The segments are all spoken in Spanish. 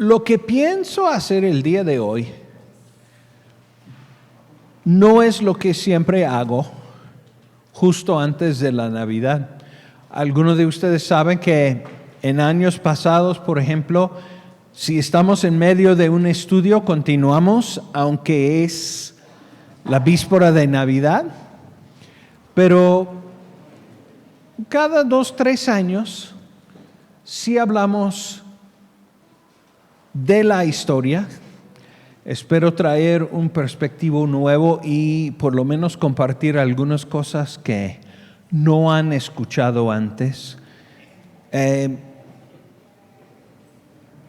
Lo que pienso hacer el día de hoy no es lo que siempre hago justo antes de la Navidad. Algunos de ustedes saben que en años pasados, por ejemplo, si estamos en medio de un estudio, continuamos, aunque es la víspera de Navidad, pero cada 2, 3 años sí hablamos de la historia. Espero traer un perspectivo nuevo y por lo menos compartir algunas cosas que no han escuchado antes.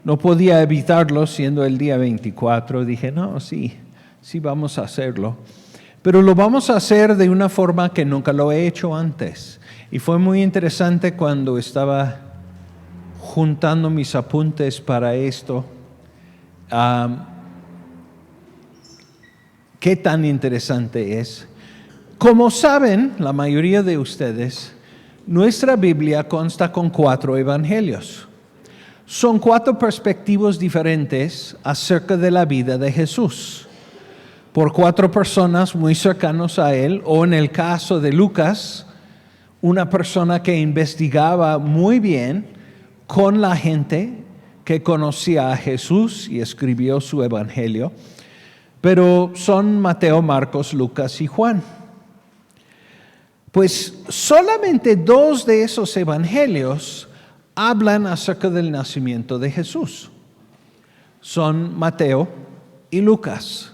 No podía evitarlo siendo el día 24. Dije, no, sí vamos a hacerlo. Pero lo vamos a hacer de una forma que nunca lo he hecho antes. Y fue muy interesante cuando estaba juntando mis apuntes para esto. ¿Qué tan interesante es? Como saben, la mayoría de ustedes, nuestra Biblia consta con 4 evangelios. Son 4 perspectivas diferentes acerca de la vida de Jesús, por 4 personas muy cercanos a él, o en el caso de Lucas, una persona que investigaba muy bien con la gente que conocía a Jesús y escribió su evangelio. Pero son Mateo, Marcos, Lucas y Juan. Pues solamente 2 de esos evangelios hablan acerca del nacimiento de Jesús. Son Mateo y Lucas.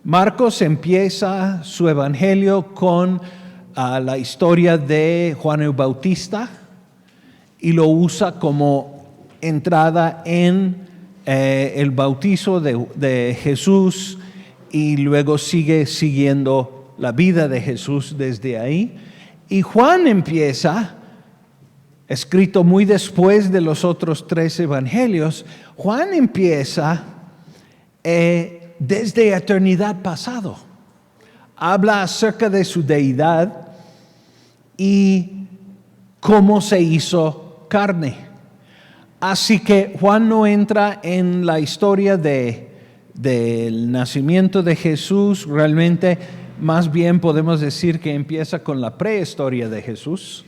Marcos empieza su evangelio con la historia de Juan el Bautista y lo usa como entrada en el bautizo de Jesús y luego sigue siguiendo la vida de Jesús desde ahí. Y Juan empieza, escrito muy después de los otros 3 evangelios, Juan empieza desde eternidad pasado. Habla acerca de su deidad y cómo se hizo carne. Así que Juan no entra en la historia del nacimiento de Jesús. Realmente, más bien podemos decir que empieza con la prehistoria de Jesús.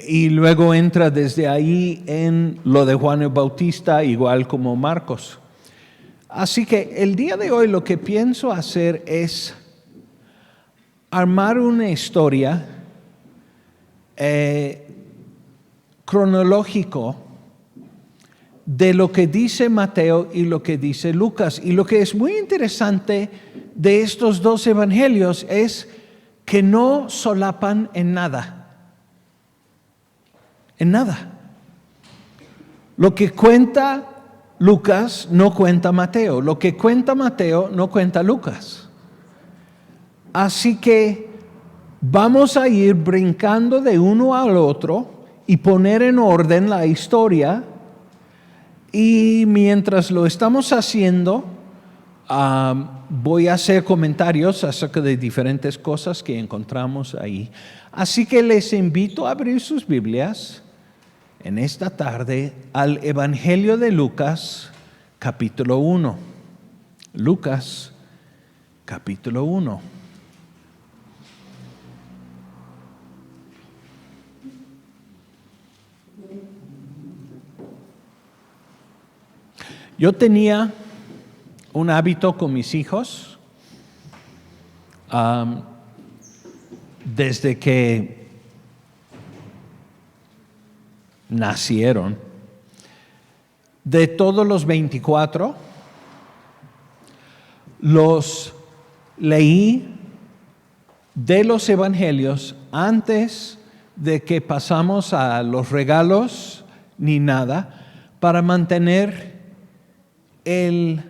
Y luego entra desde ahí en lo de Juan el Bautista, igual como Marcos. Así que el día de hoy lo que pienso hacer es armar una historia cronológico de lo que dice Mateo y lo que dice Lucas. Y lo que es muy interesante de estos 2 evangelios es que no solapan en nada. En nada. Lo que cuenta Lucas no cuenta Mateo. Lo que cuenta Mateo no cuenta Lucas. Así que vamos a ir brincando de uno al otro y poner en orden la historia, y mientras lo estamos haciendo, voy a hacer comentarios acerca de diferentes cosas que encontramos ahí. Así que les invito a abrir sus Biblias en esta tarde al Evangelio de Lucas, capítulo 1. Lucas, capítulo 1. Yo tenía un hábito con mis hijos desde que nacieron. De todos los 24, los leí de los evangelios antes de que pasamos a los regalos ni nada, para mantener el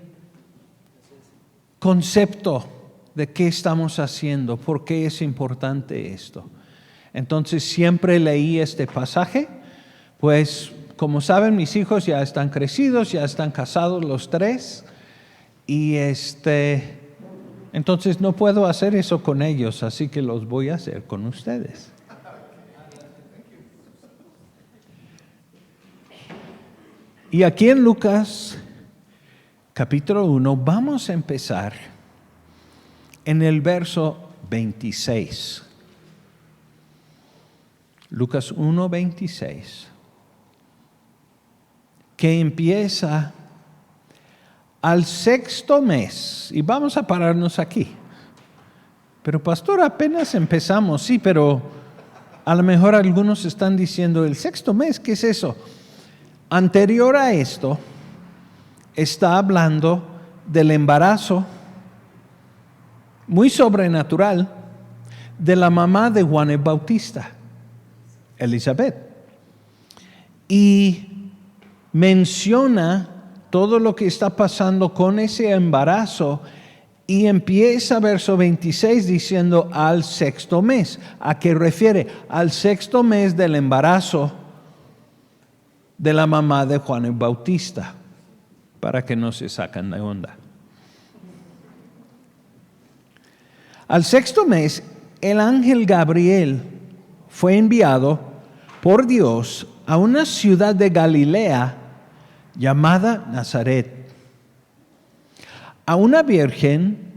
concepto de qué estamos haciendo, por qué es importante esto. Entonces siempre leí este pasaje, pues como saben, mis hijos ya están crecidos, ya están casados los 3, y entonces no puedo hacer eso con ellos, así que los voy a hacer con ustedes. Y aquí en Lucas, capítulo 1, vamos a empezar en el verso 26. Lucas 1, 26. Que empieza al sexto mes. Y vamos a pararnos aquí. Pero pastor, apenas empezamos. Sí, pero a lo mejor algunos están diciendo, ¿el sexto mes? ¿Qué es eso? Anterior a esto, está hablando del embarazo muy sobrenatural de la mamá de Juan el Bautista, Elizabeth. Y menciona todo lo que está pasando con ese embarazo y empieza verso 26 diciendo al sexto mes. ¿A qué refiere? Al sexto mes del embarazo de la mamá de Juan el Bautista, para que no se sacan de onda. Al sexto mes, el ángel Gabriel fue enviado por Dios a una ciudad de Galilea llamada Nazaret, a una virgen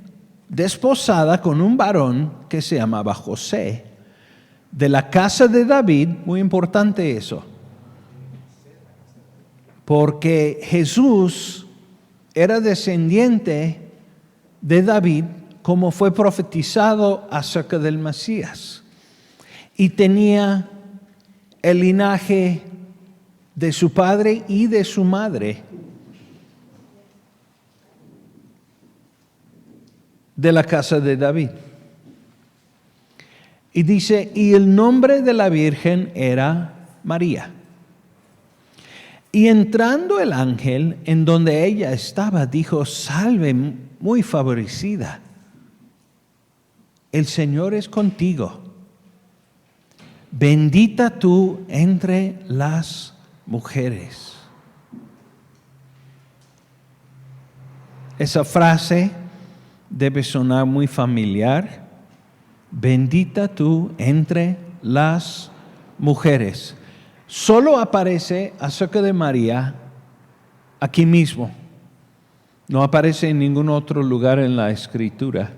desposada con un varón que se llamaba José, de la casa de David. Muy importante eso, porque Jesús era descendiente de David, como fue profetizado acerca del Mesías, y tenía el linaje de su padre y de su madre de la casa de David. Y dice, y el nombre de la virgen era María. Y entrando el ángel en donde ella estaba, dijo, salve, muy favorecida, el Señor es contigo. Bendita tú entre las mujeres. Esa frase debe sonar muy familiar. Bendita tú entre las mujeres. Solo aparece acerca de María aquí mismo. No aparece en ningún otro lugar en la Escritura.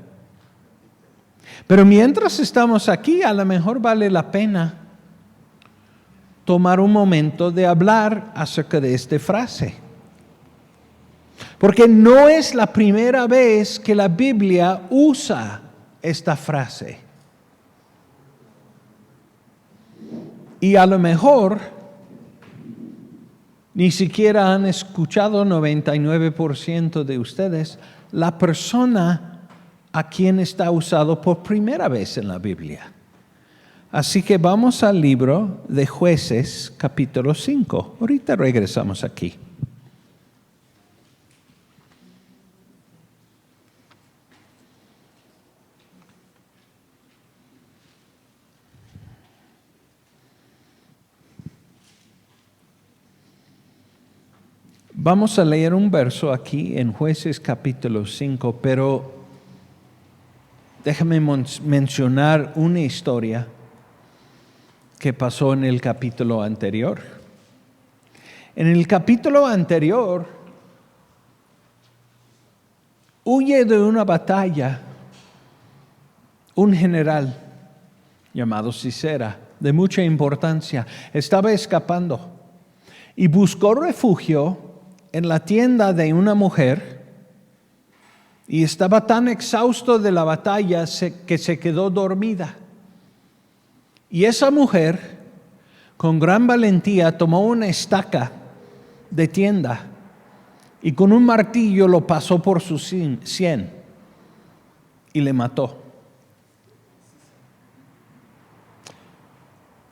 Pero mientras estamos aquí, a lo mejor vale la pena tomar un momento de hablar acerca de esta frase. Porque no es la primera vez que la Biblia usa esta frase. Y a lo mejor ni siquiera han escuchado 99% de ustedes la persona a quien está usado por primera vez en la Biblia. Así que vamos al libro de Jueces, capítulo 5. Ahorita regresamos aquí. Vamos a leer un verso aquí en Jueces capítulo 5, pero déjame mencionar una historia que pasó en el capítulo anterior. En el capítulo anterior, huye de una batalla un general llamado Sisera, de mucha importancia. Estaba escapando y buscó refugio en la tienda de una mujer y estaba tan exhausto de la batalla que se quedó dormida. Y esa mujer, con gran valentía, tomó una estaca de tienda y con un martillo lo pasó por su sien y le mató.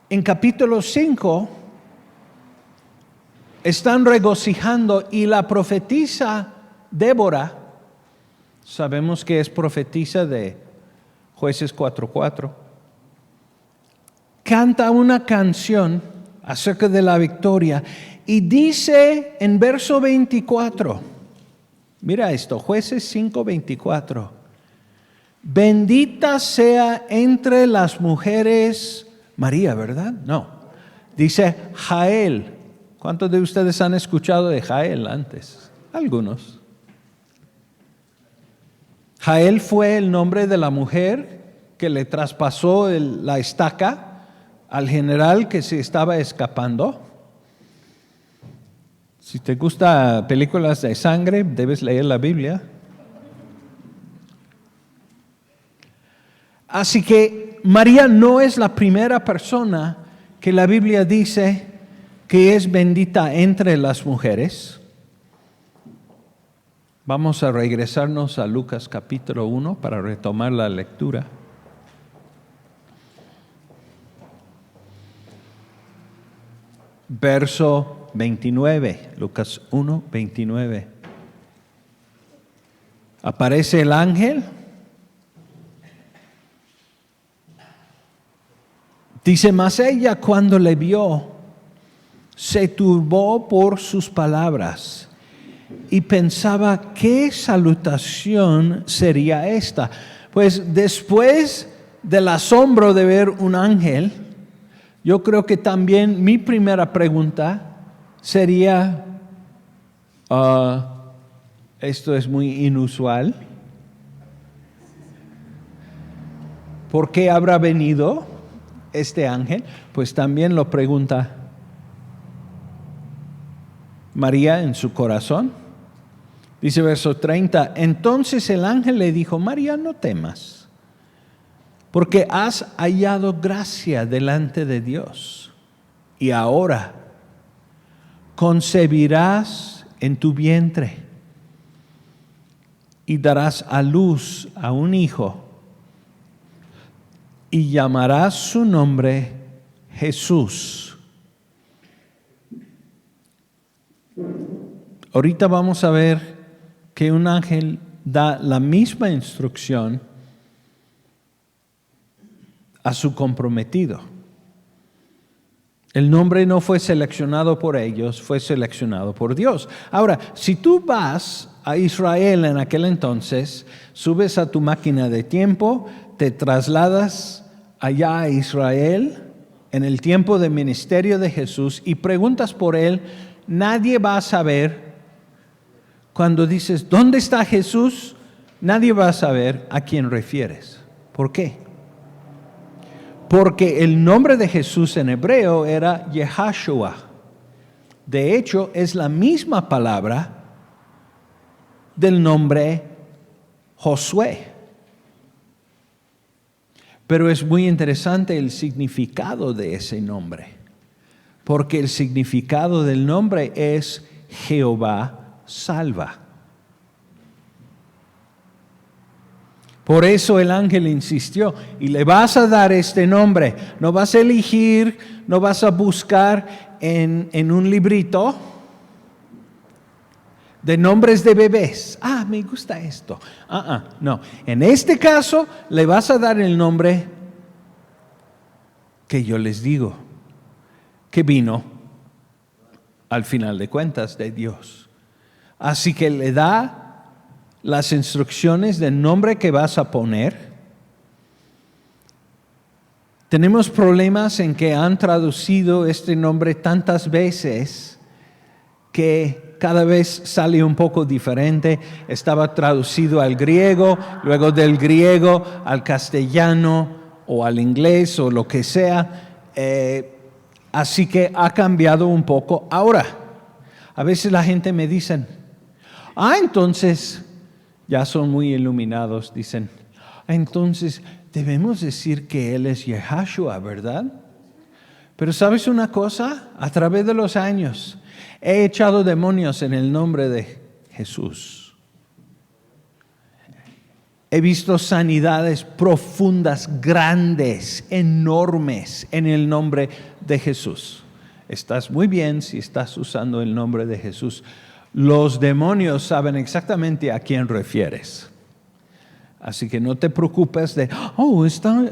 En capítulo 5 están regocijando y la profetisa Débora, sabemos que es profetisa de Jueces 4:4, canta una canción acerca de la victoria y dice en verso 24, mira esto, Jueces 5:24, bendita sea entre las mujeres María, ¿verdad? No, dice Jael, ¿Cuántos de ustedes han escuchado de Jael antes? Algunos. Jael fue el nombre de la mujer que le traspasó la estaca al general que se estaba escapando. Si te gustan películas de sangre, debes leer la Biblia. Así que María no es la primera persona que la Biblia dice que es bendita entre las mujeres. Vamos a regresarnos a Lucas capítulo 1 para retomar la lectura. Verso 29, Lucas 1, 29. Aparece el ángel. Dice, mas ella cuando le vio, se turbó por sus palabras y pensaba, ¿qué salutación sería esta? Pues después del asombro de ver un ángel, yo creo que también mi primera pregunta sería, esto es muy inusual, ¿por qué habrá venido este ángel? Pues también lo pregunta María en su corazón. Dice verso 30, entonces el ángel le dijo, María, no temas, porque has hallado gracia delante de Dios, y ahora concebirás en tu vientre y darás a luz a un hijo, y llamarás su nombre Jesús. Ahorita vamos a ver que un ángel da la misma instrucción a su comprometido. El nombre no fue seleccionado por ellos, fue seleccionado por Dios. Ahora, si tú vas a Israel en aquel entonces, subes a tu máquina de tiempo, te trasladas allá a Israel en el tiempo de ministerio de Jesús y preguntas por él, nadie va a saber. Cuando dices, ¿dónde está Jesús? Nadie va a saber a quién refieres. ¿Por qué? Porque el nombre de Jesús en hebreo era Yehashua. De hecho, es la misma palabra del nombre Josué. Pero es muy interesante el significado de ese nombre. Porque el significado del nombre es Jehová salva. Por eso el ángel insistió, y le vas a dar este nombre. No vas a elegir, no vas a buscar en un librito de nombres de bebés. Me gusta esto. No. En este caso, le vas a dar el nombre que yo les digo, que vino al final de cuentas de Dios. Así que le da las instrucciones del nombre que vas a poner. Tenemos problemas en que han traducido este nombre tantas veces que cada vez sale un poco diferente. Estaba traducido al griego, luego del griego al castellano o al inglés o lo que sea. Así que ha cambiado un poco. Ahora, a veces la gente me dice, entonces, ya son muy iluminados, dicen, entonces debemos decir que Él es Yehashua, ¿verdad? Pero ¿sabes una cosa? A través de los años he echado demonios en el nombre de Jesús. He visto sanidades profundas, grandes, enormes en el nombre de Jesús. Estás muy bien si estás usando el nombre de Jesús. Los demonios saben exactamente a quién refieres. Así que no te preocupes de,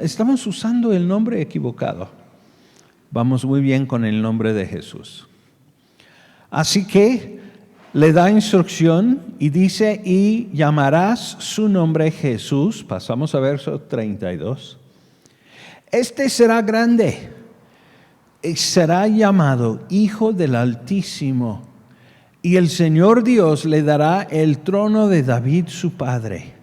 estamos usando el nombre equivocado. Vamos muy bien con el nombre de Jesús. Así que le da instrucción y dice, y llamarás su nombre Jesús. Pasamos a verso 32. Este será grande y será llamado Hijo del Altísimo, y el Señor Dios le dará el trono de David su padre,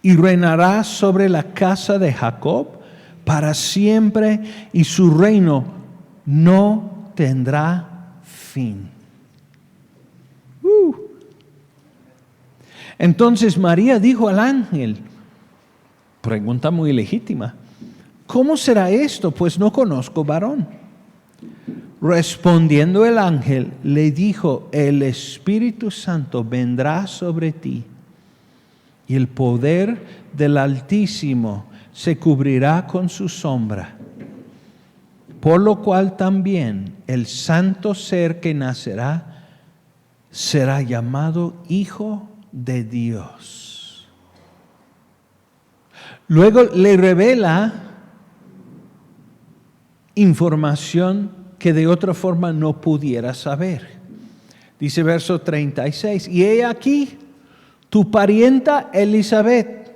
y reinará sobre la casa de Jacob para siempre, y su reino no tendrá fin. Entonces María dijo al ángel, pregunta muy legítima, ¿cómo será esto? Pues no conozco varón. Respondiendo el ángel, le dijo, el Espíritu Santo vendrá sobre ti, y el poder del Altísimo se cubrirá con su sombra. Por lo cual también el santo ser que nacerá será llamado Hijo de Dios. Luego le revela información que de otra forma no pudiera saber. Dice verso 36, y he aquí tu parienta Elizabeth.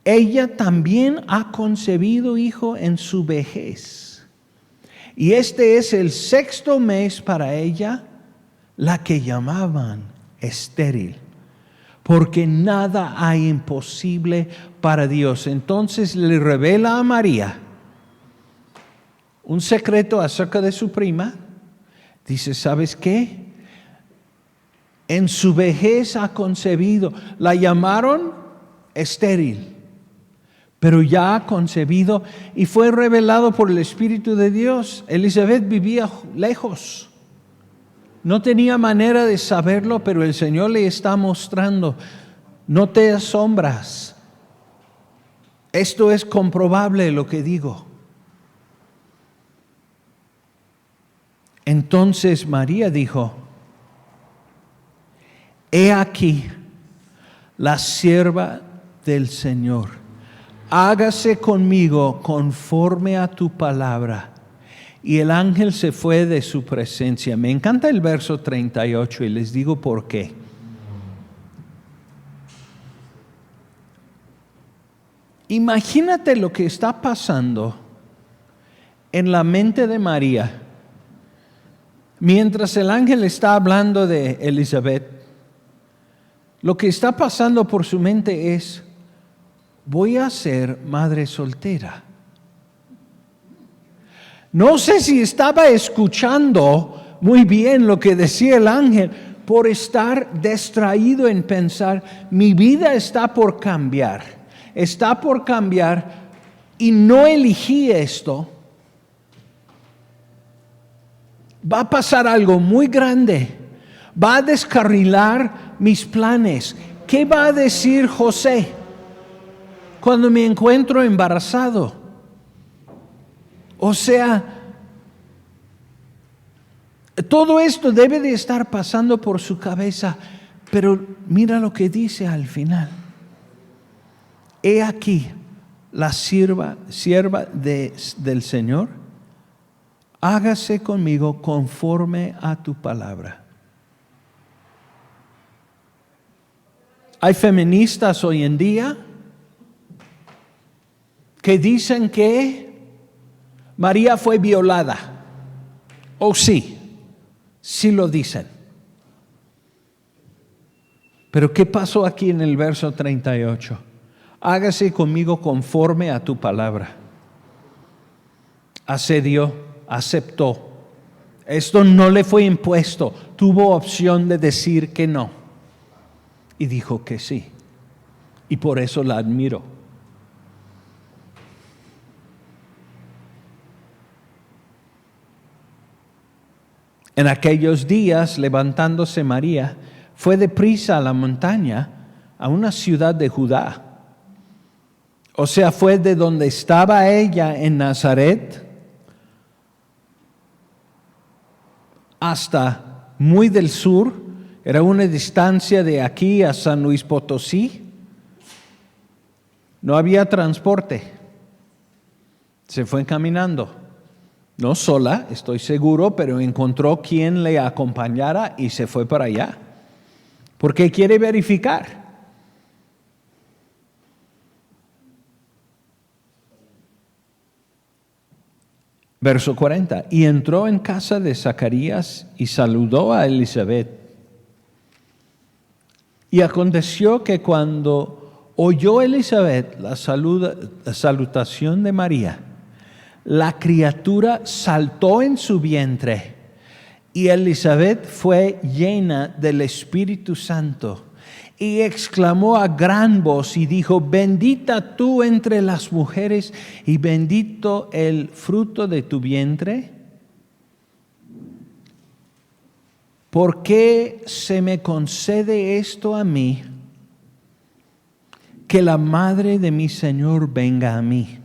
Ella también ha concebido hijo en su vejez. Y este es el 6º mes para ella, la que llamaban estéril, porque nada hay imposible para Dios. Entonces le revela a María un secreto acerca de su prima. Dice, ¿sabes qué? En su vejez ha concebido. La llamaron estéril, pero ya ha concebido y fue revelado por el Espíritu de Dios. Elizabeth vivía lejos. No tenía manera de saberlo, pero el Señor le está mostrando. No te asombras. Esto es comprobable lo que digo. Entonces María dijo, he aquí la sierva del Señor, hágase conmigo conforme a tu palabra. Y el ángel se fue de su presencia. Me encanta el verso 38 y les digo por qué. Imagínate lo que está pasando en la mente de María mientras el ángel está hablando de Elizabeth. Lo que está pasando por su mente es, voy a ser madre soltera. No sé si estaba escuchando muy bien lo que decía el ángel por estar distraído en pensar, mi vida está por cambiar y no elegí esto. Va a pasar algo muy grande, va a descarrilar mis planes. ¿Qué va a decir José cuando me encuentro embarazado? O sea, todo esto debe de estar pasando por su cabeza, pero mira lo que dice al final. He aquí la sierva del Señor, hágase conmigo conforme a tu palabra. Hay feministas hoy en día que dicen que María fue violada. Oh, sí lo dicen. Pero ¿qué pasó aquí en el verso 38? Hágase conmigo conforme a tu palabra. Accedió, aceptó. Esto no le fue impuesto. Tuvo opción de decir que no. Y dijo que sí. Y por eso la admiro. En aquellos días, levantándose María, fue deprisa a la montaña, a una ciudad de Judá. O sea, fue de donde estaba ella en Nazaret hasta muy del sur. Era una distancia de aquí a San Luis Potosí. No había transporte. Se fue caminando. No sola, estoy seguro, pero encontró quien le acompañara y se fue para allá. Porque quiere verificar. Verso 40. Y entró en casa de Zacarías y saludó a Elizabeth. Y aconteció que cuando oyó Elizabeth la salutación de María, la criatura saltó en su vientre, y Elizabeth fue llena del Espíritu Santo, y exclamó a gran voz y dijo: bendita tú entre las mujeres, y bendito el fruto de tu vientre. ¿Por qué se me concede esto a mí, que la madre de mi Señor venga a mí?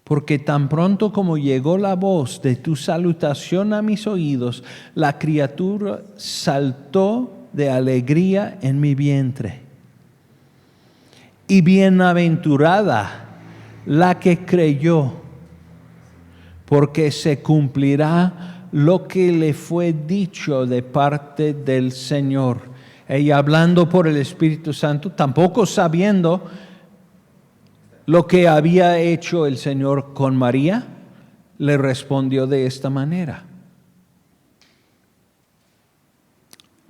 Porque tan pronto como llegó la voz de tu salutación a mis oídos, la criatura saltó de alegría en mi vientre. Y bienaventurada la que creyó, porque se cumplirá lo que le fue dicho de parte del Señor. Ella hablando por el Espíritu Santo, tampoco sabiendo lo que había hecho el Señor con María, le respondió de esta manera.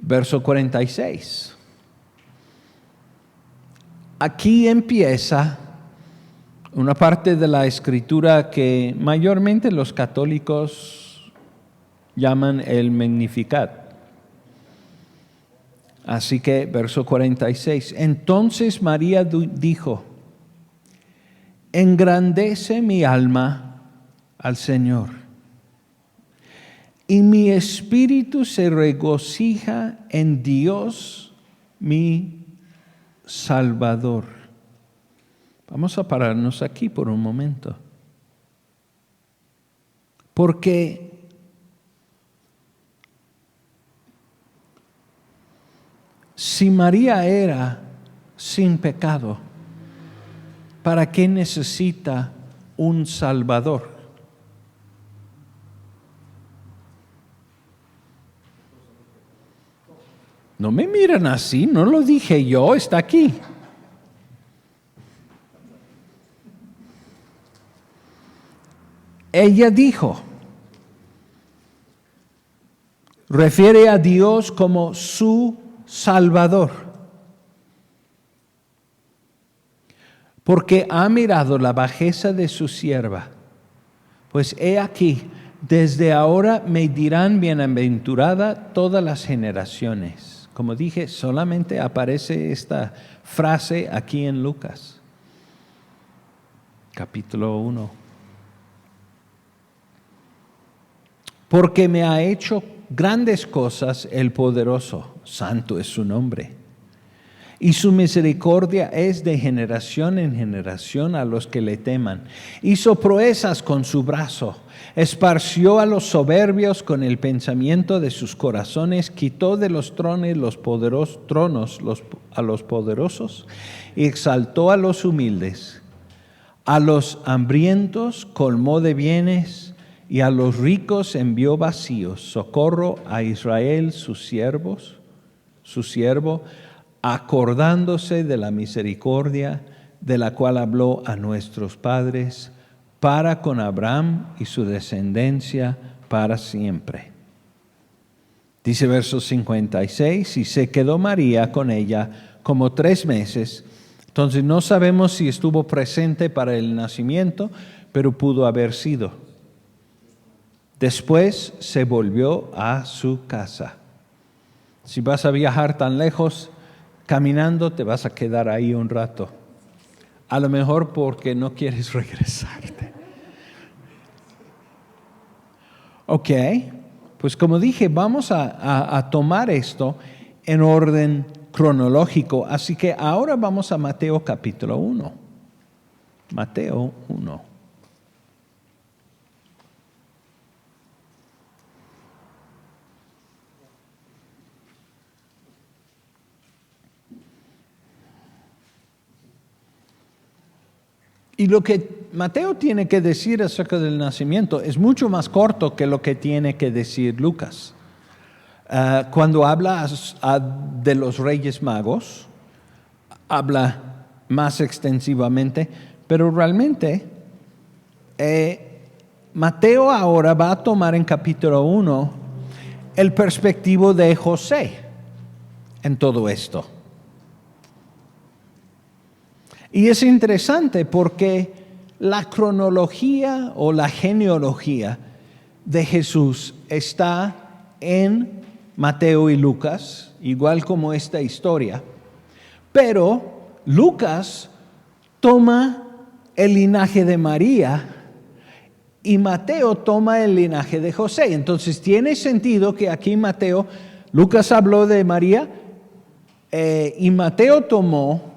Verso 46. Aquí empieza una parte de la Escritura que mayormente los católicos llaman el Magnificat. Así que, verso 46. Entonces María dijo: engrandece mi alma al Señor, y mi espíritu se regocija en Dios mi Salvador. Vamos a pararnos aquí por un momento. Porque si María era sin pecado, ¿para qué necesita un Salvador? No me miran así, no lo dije yo, está aquí. Ella dijo, refiere a Dios como su Salvador, porque ha mirado la bajeza de su sierva. Pues he aquí, desde ahora me dirán bienaventurada todas las generaciones. Como dije, solamente aparece esta frase aquí en Lucas, capítulo 1. Porque me ha hecho grandes cosas el poderoso, santo es su nombre. Y su misericordia es de generación en generación a los que le teman. Hizo proezas con su brazo, esparció a los soberbios con el pensamiento de sus corazones, quitó de los tronos a los poderosos y exaltó a los humildes. A los hambrientos colmó de bienes y a los ricos envió vacíos. Socorro a Israel, su siervo, acordándose de la misericordia de la cual habló a nuestros padres, para con Abraham y su descendencia para siempre. Dice verso 56, y se quedó María con ella como 3 meses. Entonces no sabemos si estuvo presente para el nacimiento, pero pudo haber sido. Después se volvió a su casa. Si vas a viajar tan lejos, caminando te vas a quedar ahí un rato. A lo mejor porque no quieres regresarte. Ok, pues como dije, vamos a tomar esto en orden cronológico. Así que ahora vamos a Mateo capítulo 1. Mateo 1. Y lo que Mateo tiene que decir acerca del nacimiento es mucho más corto que lo que tiene que decir Lucas. Cuando habla de los Reyes Magos, habla más extensivamente, pero realmente Mateo ahora va a tomar en capítulo 1 el perspectivo de José en todo esto. Y es interesante porque la cronología o la genealogía de Jesús está en Mateo y Lucas, igual como esta historia, pero Lucas toma el linaje de María y Mateo toma el linaje de José. Entonces tiene sentido que aquí Lucas habló de María y Mateo tomó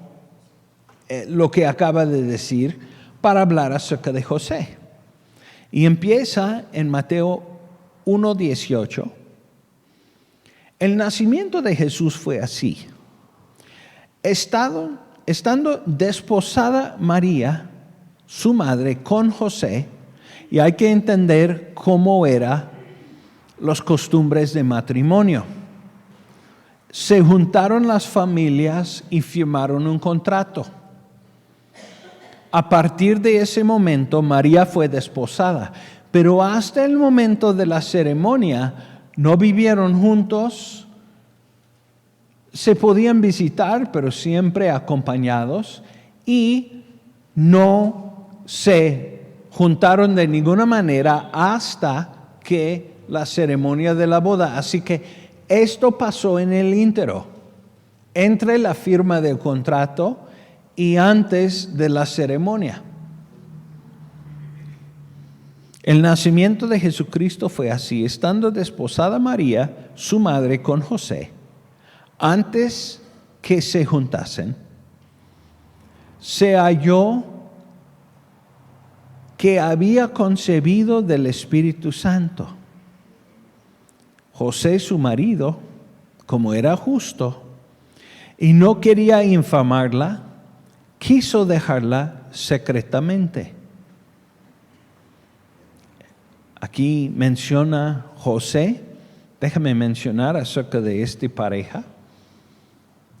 lo que acaba de decir para hablar acerca de José. Y empieza en Mateo 1:18. El nacimiento de Jesús fue así. Estando desposada María, su madre, con José, y hay que entender cómo eran las costumbres de matrimonio. Se juntaron las familias y firmaron un contrato. A partir de ese momento, María fue desposada, pero hasta el momento de la ceremonia no vivieron juntos, se podían visitar, pero siempre acompañados, y no se juntaron de ninguna manera hasta que la ceremonia de la boda. Así que esto pasó en el ínterin, entre la firma del contrato y antes de la ceremonia. El nacimiento de Jesucristo fue así, estando desposada María, su madre, con José, antes que se juntasen, se halló que había concebido del Espíritu Santo. José, su marido, como era justo y no quería infamarla, quiso dejarla secretamente. Aquí menciona José. Déjame mencionar acerca de esta pareja.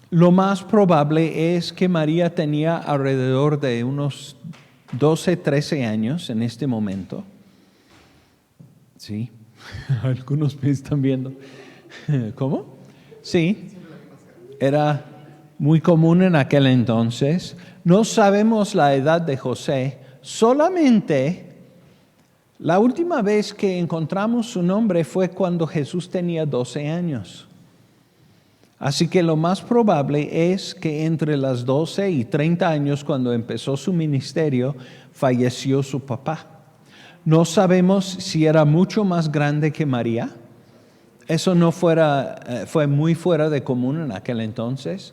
Lo más probable es que María tenía alrededor de unos 12, 13 años en este momento. Sí, algunos me están viendo. ¿Cómo? Sí, era muy común en aquel entonces. No sabemos la edad de José, solamente la última vez que encontramos su nombre fue cuando Jesús tenía 12 años. Así que lo más probable es que entre las 12 y 30 años, cuando empezó su ministerio, falleció su papá. No sabemos si era mucho más grande que María. Eso fue muy fuera de común en aquel entonces.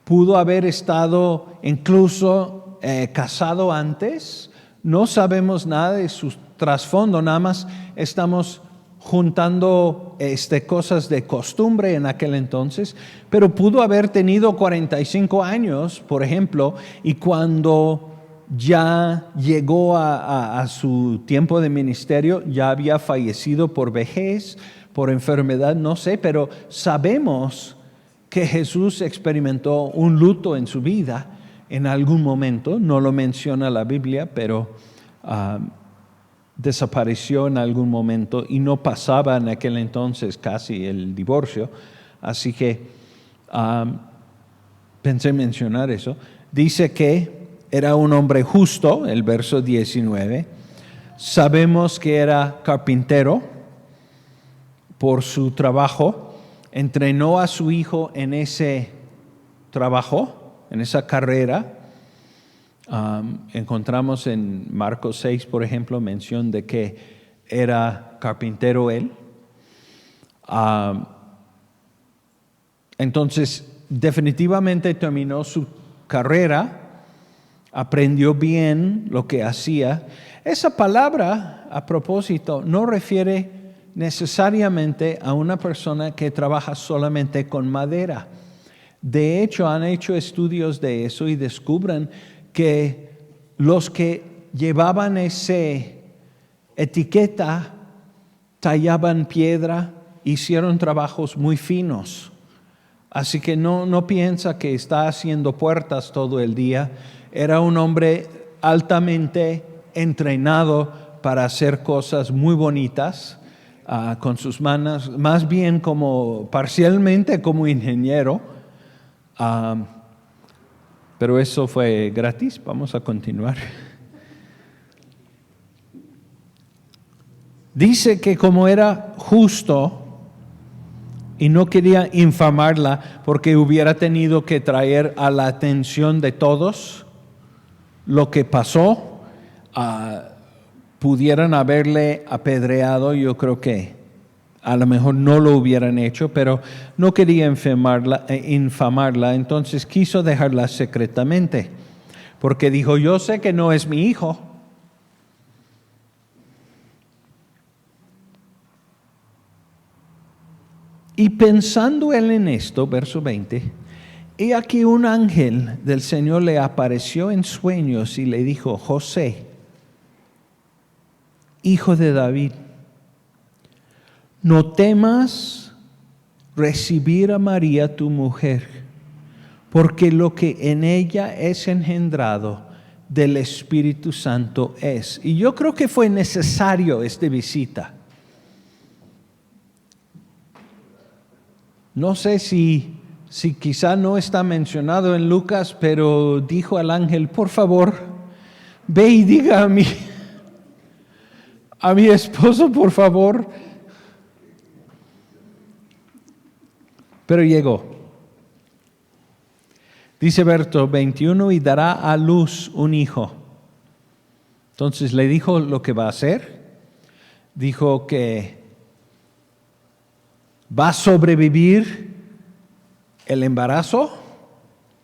Pudo haber estado incluso casado antes. No sabemos nada de su trasfondo, nada más estamos juntando cosas de costumbre en aquel entonces, pero pudo haber tenido 45 años, por ejemplo, y cuando ya llegó a su tiempo de ministerio, ya había fallecido por vejez, por enfermedad, no sé, pero sabemos que Jesús experimentó un luto en su vida en algún momento, no lo menciona la Biblia, pero desapareció en algún momento y no pasaba en aquel entonces casi el divorcio, así que pensé mencionar eso. Dice que era un hombre justo, el verso 19. Sabemos que era carpintero por su trabajo, entrenó a su hijo en ese trabajo, en esa carrera. Encontramos en Marcos 6, por ejemplo, mención de que era carpintero él. Entonces, definitivamente terminó su carrera, aprendió bien lo que hacía. Esa palabra, a propósito, no refiere necesariamente a una persona que trabaja solamente con madera. De hecho, han hecho estudios de eso y descubren que los que llevaban esa etiqueta tallaban piedra, hicieron trabajos muy finos. Así que no piensa que está haciendo puertas todo el día. Era un hombre altamente entrenado para hacer cosas muy bonitas con sus manos, más bien como parcialmente como ingeniero, pero eso fue gratis. Vamos a continuar. Dice que como era justo y no quería infamarla porque hubiera tenido que traer a la atención de todos lo que pasó, pudieran haberle apedreado. Yo creo que a lo mejor no lo hubieran hecho, pero no quería infamarla, entonces quiso dejarla secretamente, porque dijo: yo sé que no es mi hijo. Y pensando él en esto, verso 20, he aquí un ángel del Señor le apareció en sueños y le dijo: José, hijo de David, no temas recibir a María tu mujer, porque lo que en ella es engendrado del Espíritu Santo es. Y yo creo que fue necesario esta visita. No sé si quizá no está mencionado en Lucas, pero dijo al ángel: por favor, ve y diga a mi esposo, por favor. Pero llegó. Dice verso 21, y dará a luz un hijo. Entonces le dijo lo que va a hacer. Dijo que va a sobrevivir el embarazo,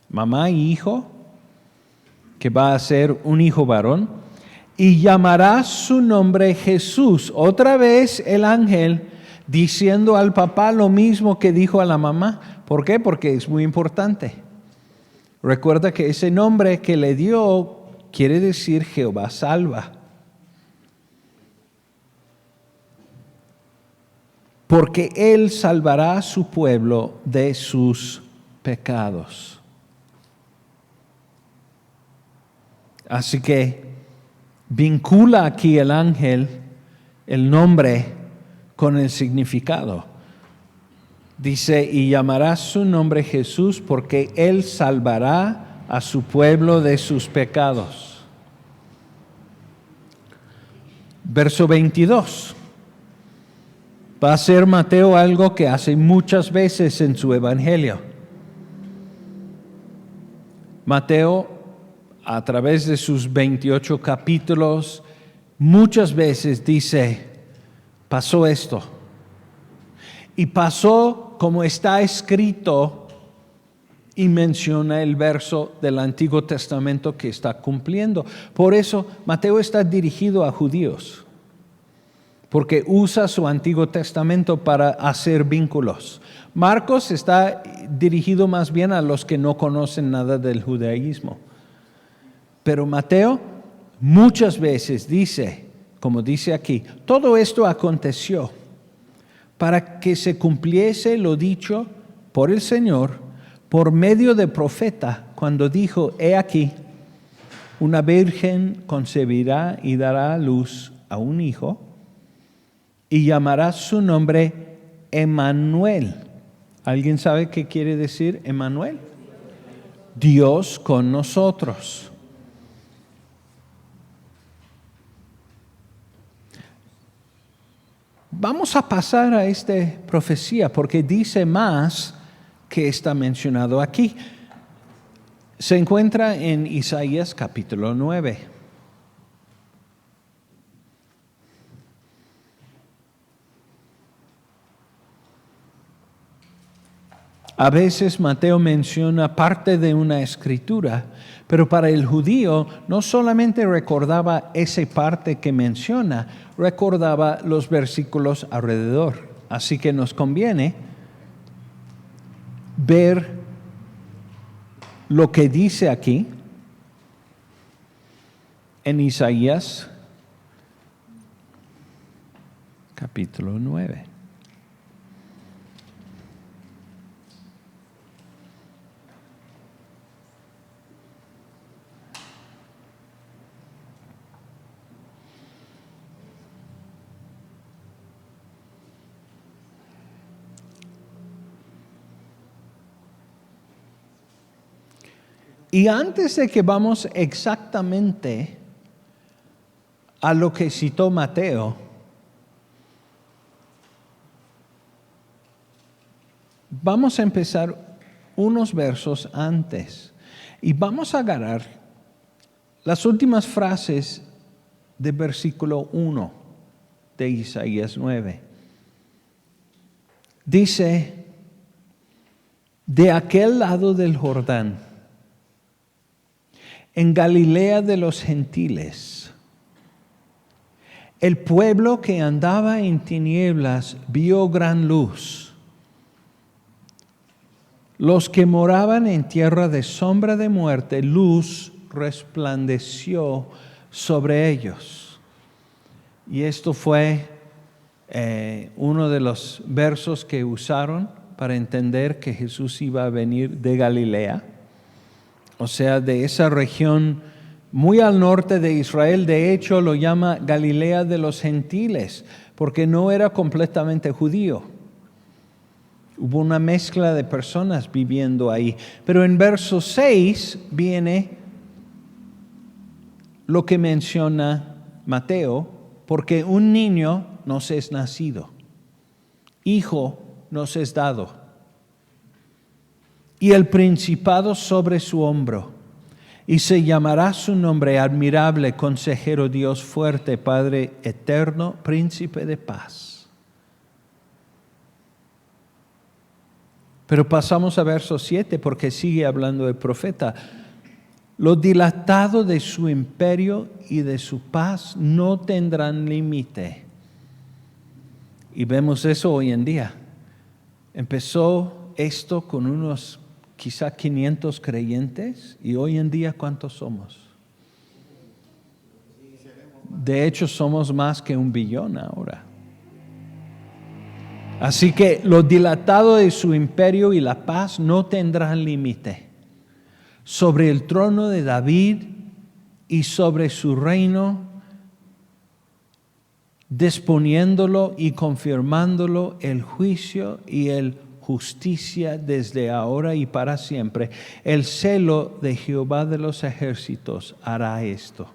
mamá y hijo, que va a ser un hijo varón, y llamará su nombre Jesús. Otra vez el ángel diciendo al papá lo mismo que dijo a la mamá. ¿Por qué? Porque es muy importante. Recuerda que ese nombre que le dio quiere decir Jehová salva. Porque Él salvará a su pueblo de sus pecados. Así que vincula aquí el ángel el nombre con el significado. Dice: y llamará su nombre Jesús, porque Él salvará a su pueblo de sus pecados. Verso 22. Va a hacer Mateo algo que hace muchas veces en su evangelio. Mateo, a través de sus 28 capítulos, muchas veces dice: pasó esto. Y pasó como está escrito, y menciona el verso del Antiguo Testamento que está cumpliendo. Por eso Mateo está dirigido a judíos, porque usa su Antiguo Testamento para hacer vínculos. Marcos está dirigido más bien a los que no conocen nada del judaísmo. Pero Mateo muchas veces dice, como dice aquí: todo esto aconteció para que se cumpliese lo dicho por el Señor por medio del profeta, cuando dijo: he aquí, una virgen concebirá y dará a luz a un hijo, y llamará su nombre Emmanuel. ¿Alguien sabe qué quiere decir Emmanuel? Dios con nosotros. Vamos a pasar a esta profecía porque dice más que está mencionado aquí. Se encuentra en Isaías capítulo 9. A veces Mateo menciona parte de una escritura, pero para el judío no solamente recordaba esa parte que menciona, recordaba los versículos alrededor. Así que nos conviene ver lo que dice aquí en Isaías capítulo 9. Y antes de que vamos exactamente a lo que citó Mateo, vamos a empezar unos versos antes y vamos a agarrar las últimas frases del versículo 1 de Isaías 9. Dice, de aquel lado del Jordán, en Galilea de los gentiles, el pueblo que andaba en tinieblas vio gran luz. Los que moraban en tierra de sombra de muerte, luz resplandeció sobre ellos. Y esto fue uno de los versos que usaron para entender que Jesús iba a venir de Galilea, o sea, de esa región muy al norte de Israel. De hecho, lo llama Galilea de los gentiles, porque no era completamente judío. Hubo una mezcla de personas viviendo ahí. Pero en verso 6 viene lo que menciona Mateo, porque un niño nos es nacido, hijo nos es dado, y el principado sobre su hombro, y se llamará su nombre admirable, consejero, Dios fuerte, Padre eterno, príncipe de paz. Pero pasamos a verso 7 porque sigue hablando el profeta. Lo dilatado de su imperio y de su paz no tendrán límite. Y vemos eso hoy en día. Empezó esto con unos quizá 500 creyentes, y hoy en día ¿cuántos somos? De hecho somos más que 1 billón ahora. Así que lo dilatado de su imperio y la paz no tendrán límite. Sobre el trono de David y sobre su reino, disponiéndolo y confirmándolo el juicio y el justicia desde ahora y para siempre. El celo de Jehová de los ejércitos hará esto.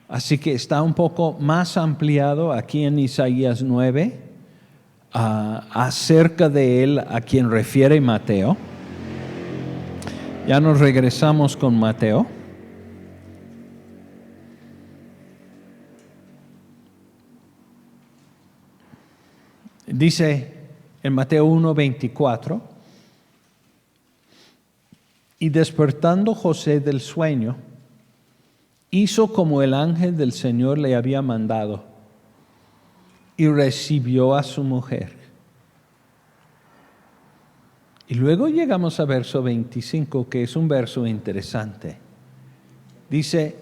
Así que está un poco más ampliado aquí en Isaías 9 acerca de él a quien refiere Mateo. Ya nos regresamos con Mateo. Dice en Mateo 1:24, y despertando José del sueño, hizo como el ángel del Señor le había mandado y recibió a su mujer. Y luego llegamos a verso 25, que es un verso interesante. Dice,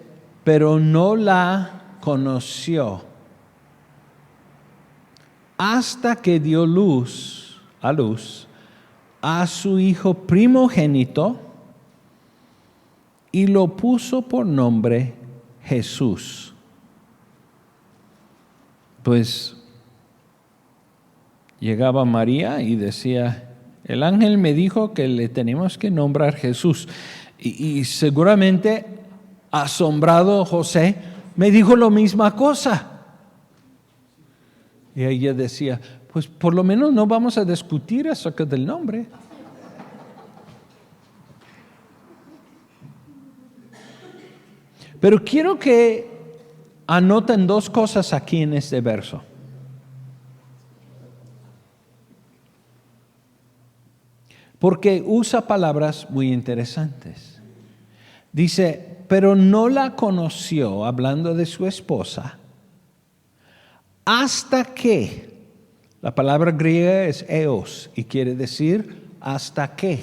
pero no la conoció hasta que dio a luz a su hijo primogénito y lo puso por nombre Jesús. Pues llegaba María y decía, el ángel me dijo que le tenemos que nombrar Jesús. Y seguramente, asombrado José, me dijo la misma cosa. Y ella decía, pues por lo menos no vamos a discutir acerca del nombre. Pero quiero que anoten 2 cosas aquí en este verso. Porque usa palabras muy interesantes. Dice, pero no la conoció, hablando de su esposa, hasta que, la palabra griega es eos y quiere decir hasta que,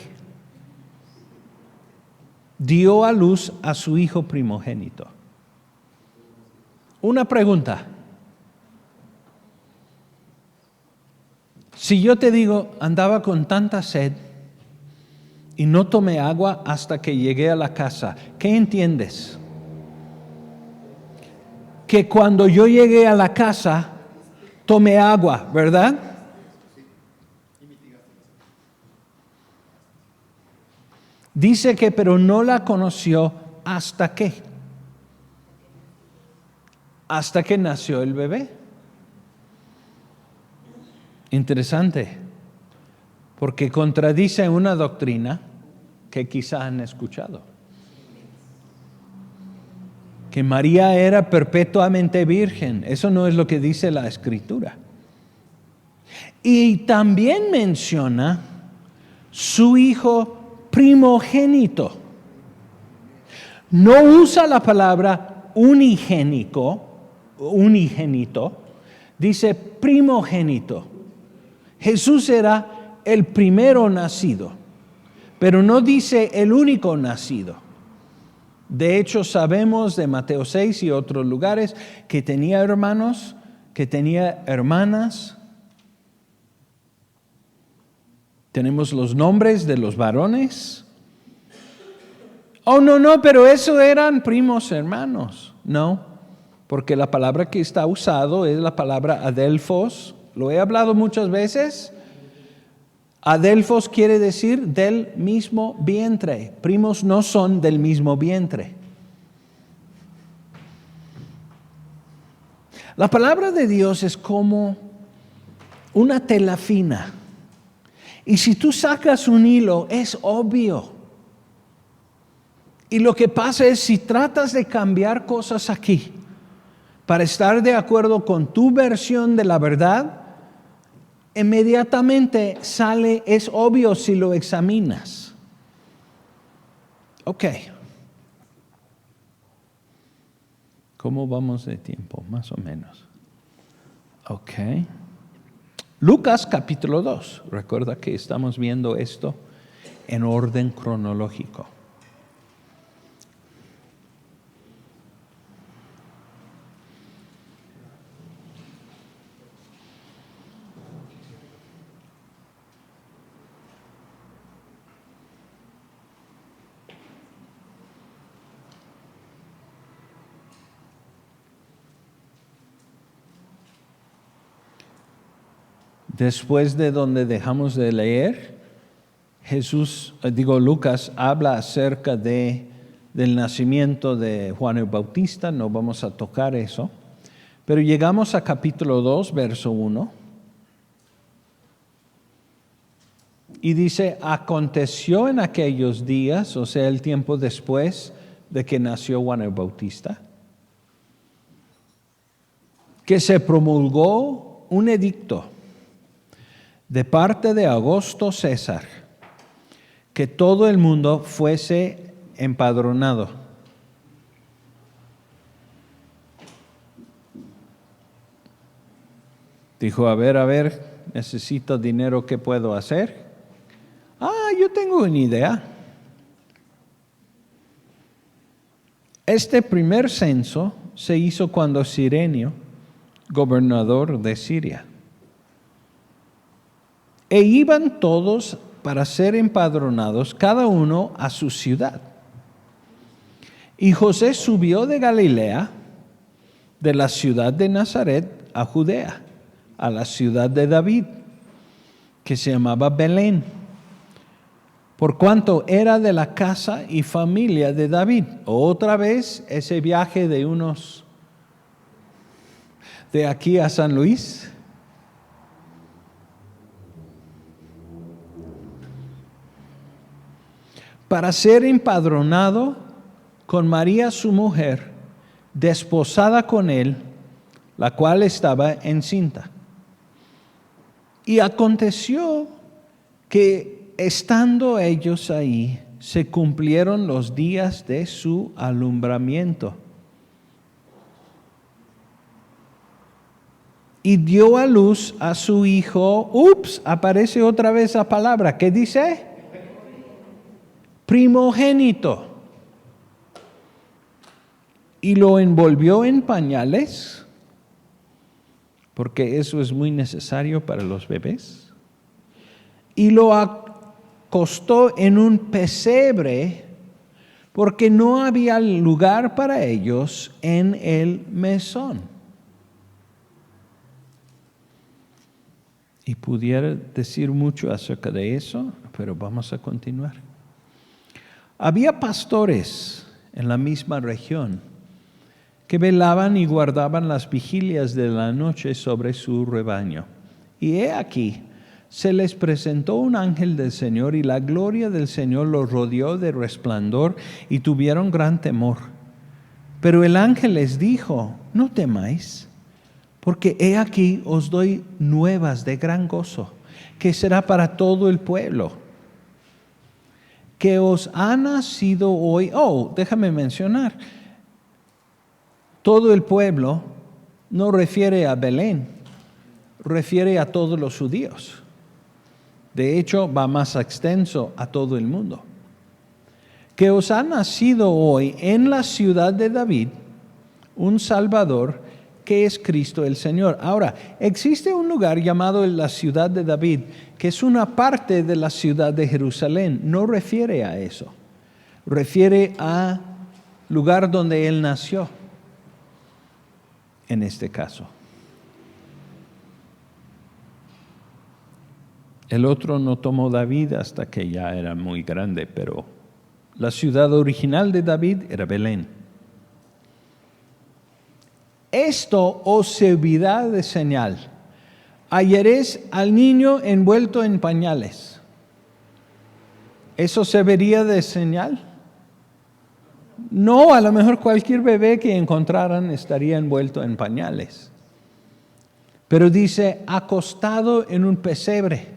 dio a luz a su hijo primogénito. Una pregunta. Si yo te digo, andaba con tanta sed y no tomé agua hasta que llegué a la casa, ¿qué entiendes? Que cuando yo llegué a la casa, tomé agua, ¿verdad? Dice que pero no la conoció hasta qué. Hasta que nació el bebé. Interesante, porque contradice una doctrina que quizá han escuchado. Que María era perpetuamente virgen. Eso no es lo que dice la Escritura. Y también menciona su hijo primogénito. No usa la palabra unigénito, dice primogénito. Jesús era el primero nacido, pero no dice el único nacido. De hecho, sabemos de Mateo 6 y otros lugares que tenía hermanos, que tenía hermanas. Tenemos los nombres de los varones. Oh, no, pero eso eran primos hermanos. No, porque la palabra que está usado es la palabra adelphos. Lo he hablado muchas veces. Adelphos quiere decir del mismo vientre. Primos no son del mismo vientre. La palabra de Dios es como una tela fina. Y si tú sacas un hilo, es obvio. Y lo que pasa es, si tratas de cambiar cosas aquí, para estar de acuerdo con tu versión de la verdad, inmediatamente sale, es obvio si lo examinas. Ok. ¿Cómo vamos de tiempo? Más o menos. Ok. Lucas capítulo 2. Recuerda que estamos viendo esto en orden cronológico. Después de donde dejamos de leer, Lucas habla acerca del nacimiento de Juan el Bautista. No vamos a tocar eso. Pero llegamos a capítulo 2, verso 1. Y dice, aconteció en aquellos días, o sea, el tiempo después de que nació Juan el Bautista, que se promulgó un edicto de parte de Augusto César, que todo el mundo fuese empadronado. Dijo, a ver, necesito dinero, ¿qué puedo hacer? Yo tengo una idea. Este primer censo se hizo cuando Cirenio, gobernador de Siria. E iban todos para ser empadronados, cada uno a su ciudad. Y José subió de Galilea, de la ciudad de Nazaret, a Judea, a la ciudad de David, que se llamaba Belén, por cuanto era de la casa y familia de David. Otra vez ese viaje de aquí a San Luis. Para ser empadronado con María su mujer, desposada con él, la cual estaba encinta. Y aconteció que estando ellos ahí, se cumplieron los días de su alumbramiento. Y dio a luz a su hijo. Aparece otra vez la palabra. ¿Qué dice? Primogénito. Y lo envolvió en pañales, porque eso es muy necesario para los bebés. Y lo acostó en un pesebre, porque no había lugar para ellos en el mesón. Y pudiera decir mucho acerca de eso, pero vamos a continuar. Había pastores en la misma región que velaban y guardaban las vigilias de la noche sobre su rebaño. Y he aquí, se les presentó un ángel del Señor y la gloria del Señor los rodeó de resplandor y tuvieron gran temor. Pero el ángel les dijo: no temáis, porque he aquí os doy nuevas de gran gozo, que será para todo el pueblo, que os ha nacido hoy. Déjame mencionar, todo el pueblo no refiere a Belén, refiere a todos los judíos. De hecho, va más extenso a todo el mundo. Que os ha nacido hoy en la ciudad de David un Salvador, que es Cristo el Señor. Ahora, existe un lugar llamado la ciudad de David, que es una parte de la ciudad de Jerusalén. No refiere a eso. Refiere a lugar donde él nació, en este caso. El otro no tomó David hasta que ya era muy grande, pero la ciudad original de David era Belén. Esto os servirá de señal. Hallaréis al niño envuelto en pañales. ¿Eso serviría de señal? No, a lo mejor cualquier bebé que encontraran estaría envuelto en pañales. Pero dice, acostado en un pesebre.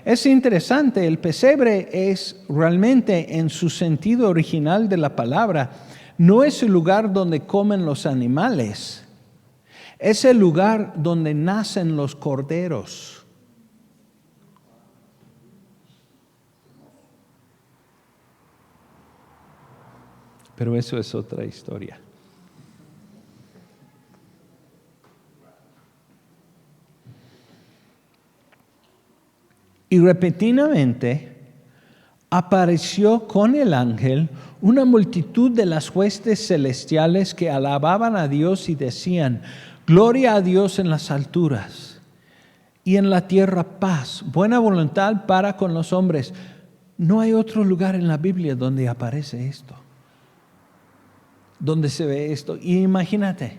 Es interesante, el pesebre es realmente, en su sentido original de la palabra, no es el lugar donde comen los animales, es el lugar donde nacen los corderos. Pero eso es otra historia. Y repentinamente apareció con el ángel una multitud de las huestes celestiales que alababan a Dios y decían: gloria a Dios en las alturas y en la tierra paz, buena voluntad para con los hombres. No hay otro lugar en la Biblia donde aparece esto, donde se ve esto. Y imagínate,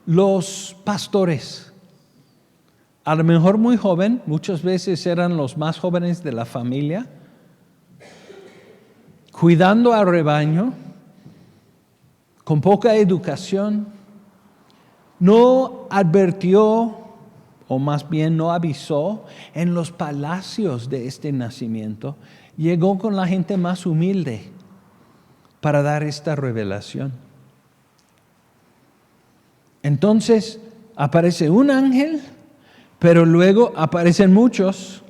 los pastores, a lo mejor muy joven, muchas veces eran los más jóvenes de la familia, cuidando al rebaño, con poca educación, no advirtió, o más bien no avisó, en los palacios de este nacimiento. Llegó con la gente más humilde para dar esta revelación. Entonces aparece un ángel, pero luego aparecen muchos.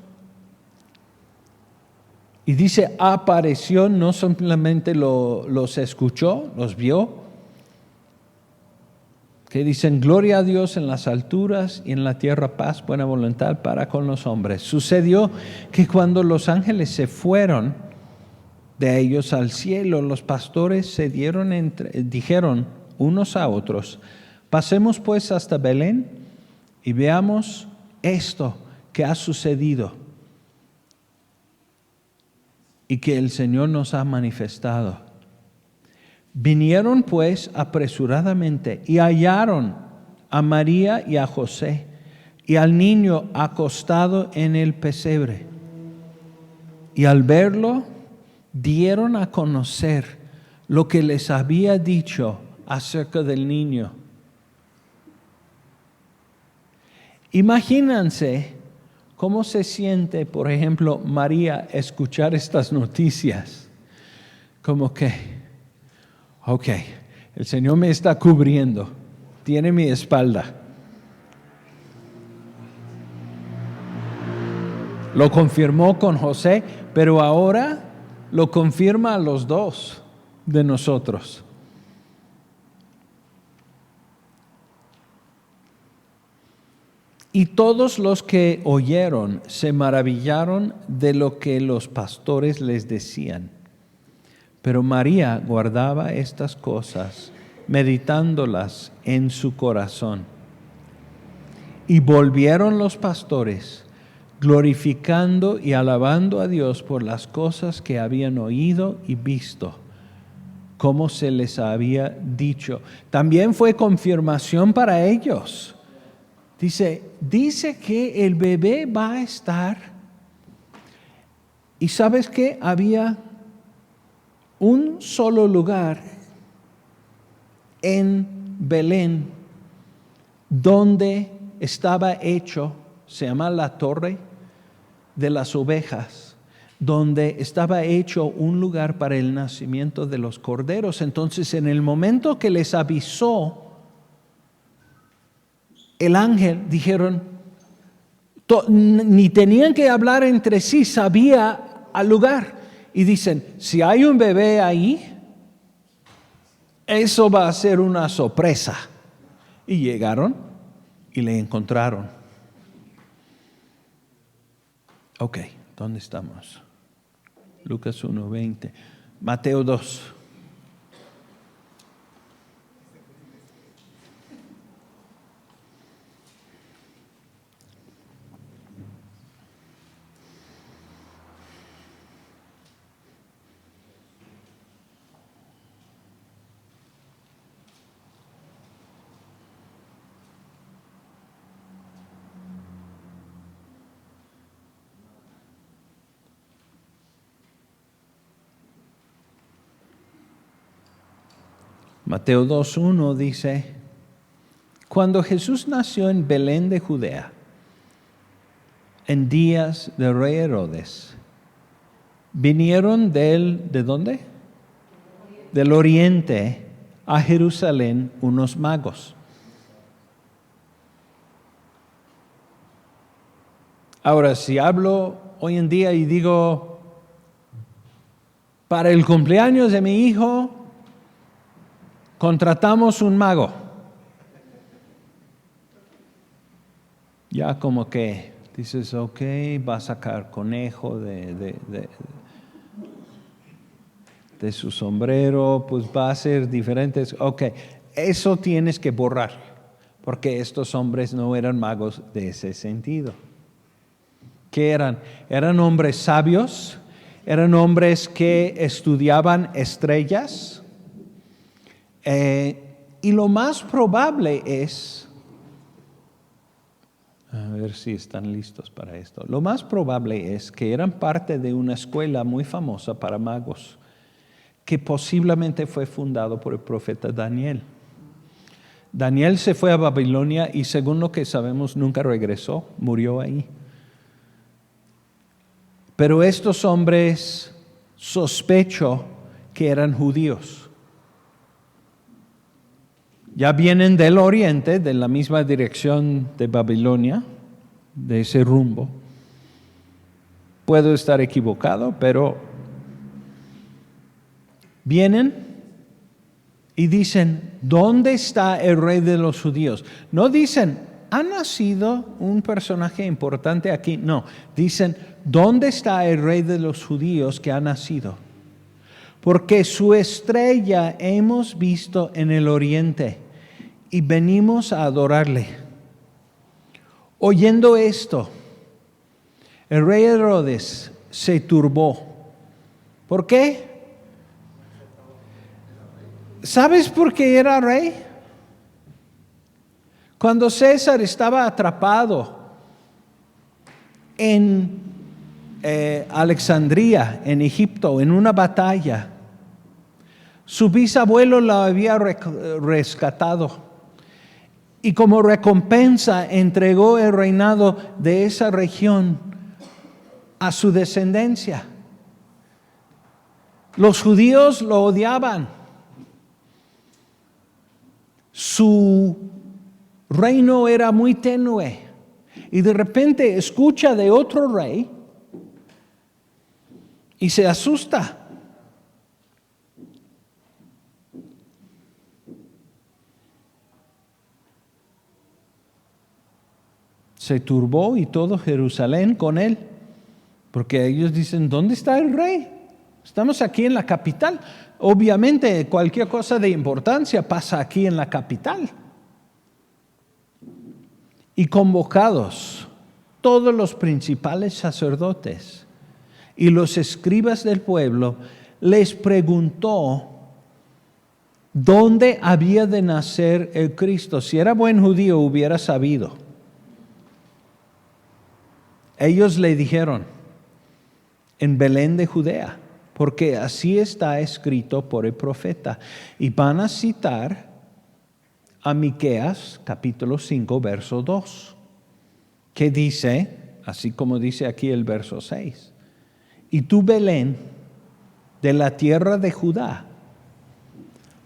Y dice apareció, no simplemente los escuchó, los vio. Que dicen: gloria a Dios en las alturas y en la tierra paz, buena voluntad para con los hombres. Sucedió que cuando los ángeles se fueron de ellos al cielo, los pastores dijeron unos a otros: pasemos pues hasta Belén y veamos esto que ha sucedido y que el Señor nos ha manifestado. Vinieron pues apresuradamente y hallaron a María y a José y al niño acostado en el pesebre. Y al verlo, dieron a conocer lo que les había dicho acerca del niño. Imagínense cómo se siente, por ejemplo, María escuchar estas noticias. Como que, ok, el Señor me está cubriendo, tiene mi espalda. Lo confirmó con José, pero ahora lo confirma a los dos de nosotros. Y todos los que oyeron se maravillaron de lo que los pastores les decían. Pero María guardaba estas cosas, meditándolas en su corazón. Y volvieron los pastores, glorificando y alabando a Dios por las cosas que habían oído y visto, como se les había dicho. También fue confirmación para ellos. Dice que el bebé va a estar, y ¿sabes qué? Había un solo lugar en Belén donde estaba hecho, se llama la Torre de las Ovejas, donde estaba hecho un lugar para el nacimiento de los corderos. Entonces, en el momento que les avisó el ángel, dijeron, ni tenían que hablar entre sí, sabía al lugar. Y dicen, si hay un bebé ahí, eso va a ser una sorpresa. Y llegaron y le encontraron. Ok, ¿dónde estamos? Lucas 1:20. Mateo 2. Mateo 2:1 dice, cuando Jesús nació en Belén de Judea, en días del rey Herodes, vinieron ¿de dónde? Del oriente a Jerusalén unos magos. Ahora, si hablo hoy en día y digo, para el cumpleaños de mi hijo, contratamos un mago. Ya como que dices, ok, va a sacar conejo de su sombrero, pues va a ser diferentes. Ok, eso tienes que borrar, porque estos hombres no eran magos de ese sentido. ¿Qué eran? Eran hombres sabios, eran hombres que estudiaban estrellas. Y lo más probable es, a ver si están listos para esto, lo más probable es que eran parte de una escuela muy famosa para magos, que posiblemente fue fundado por el profeta Daniel. Daniel se fue a Babilonia y según lo que sabemos nunca regresó, murió ahí. Pero estos hombres sospecho que eran judíos. Ya vienen del oriente, de la misma dirección de Babilonia, de ese rumbo. Puedo estar equivocado, pero vienen y dicen, ¿dónde está el rey de los judíos? No dicen, ¿ha nacido un personaje importante aquí? No, dicen, ¿dónde está el rey de los judíos que ha nacido? Porque su estrella hemos visto en el oriente y venimos a adorarle. Oyendo esto, el rey Herodes se turbó. ¿Por qué? ¿Sabes por qué era rey? Cuando César estaba atrapado en Alejandría, en Egipto, en una batalla, su bisabuelo lo había rescatado. Y como recompensa entregó el reinado de esa región a su descendencia. Los judíos lo odiaban. Su reino era muy tenue. Y de repente escucha de otro rey y se asusta. Se turbó y todo Jerusalén con él, porque ellos dicen, ¿dónde está el rey? Estamos aquí en la capital. Obviamente cualquier cosa de importancia pasa aquí en la capital. Y convocados todos los principales sacerdotes y los escribas del pueblo, les preguntó dónde había de nacer el Cristo. Si era buen judío, hubiera sabido. Ellos le dijeron, en Belén de Judea, porque así está escrito por el profeta. Y van a citar a Miqueas, capítulo 5, verso 2, que dice, así como dice aquí el verso 6, y tú, Belén, de la tierra de Judá,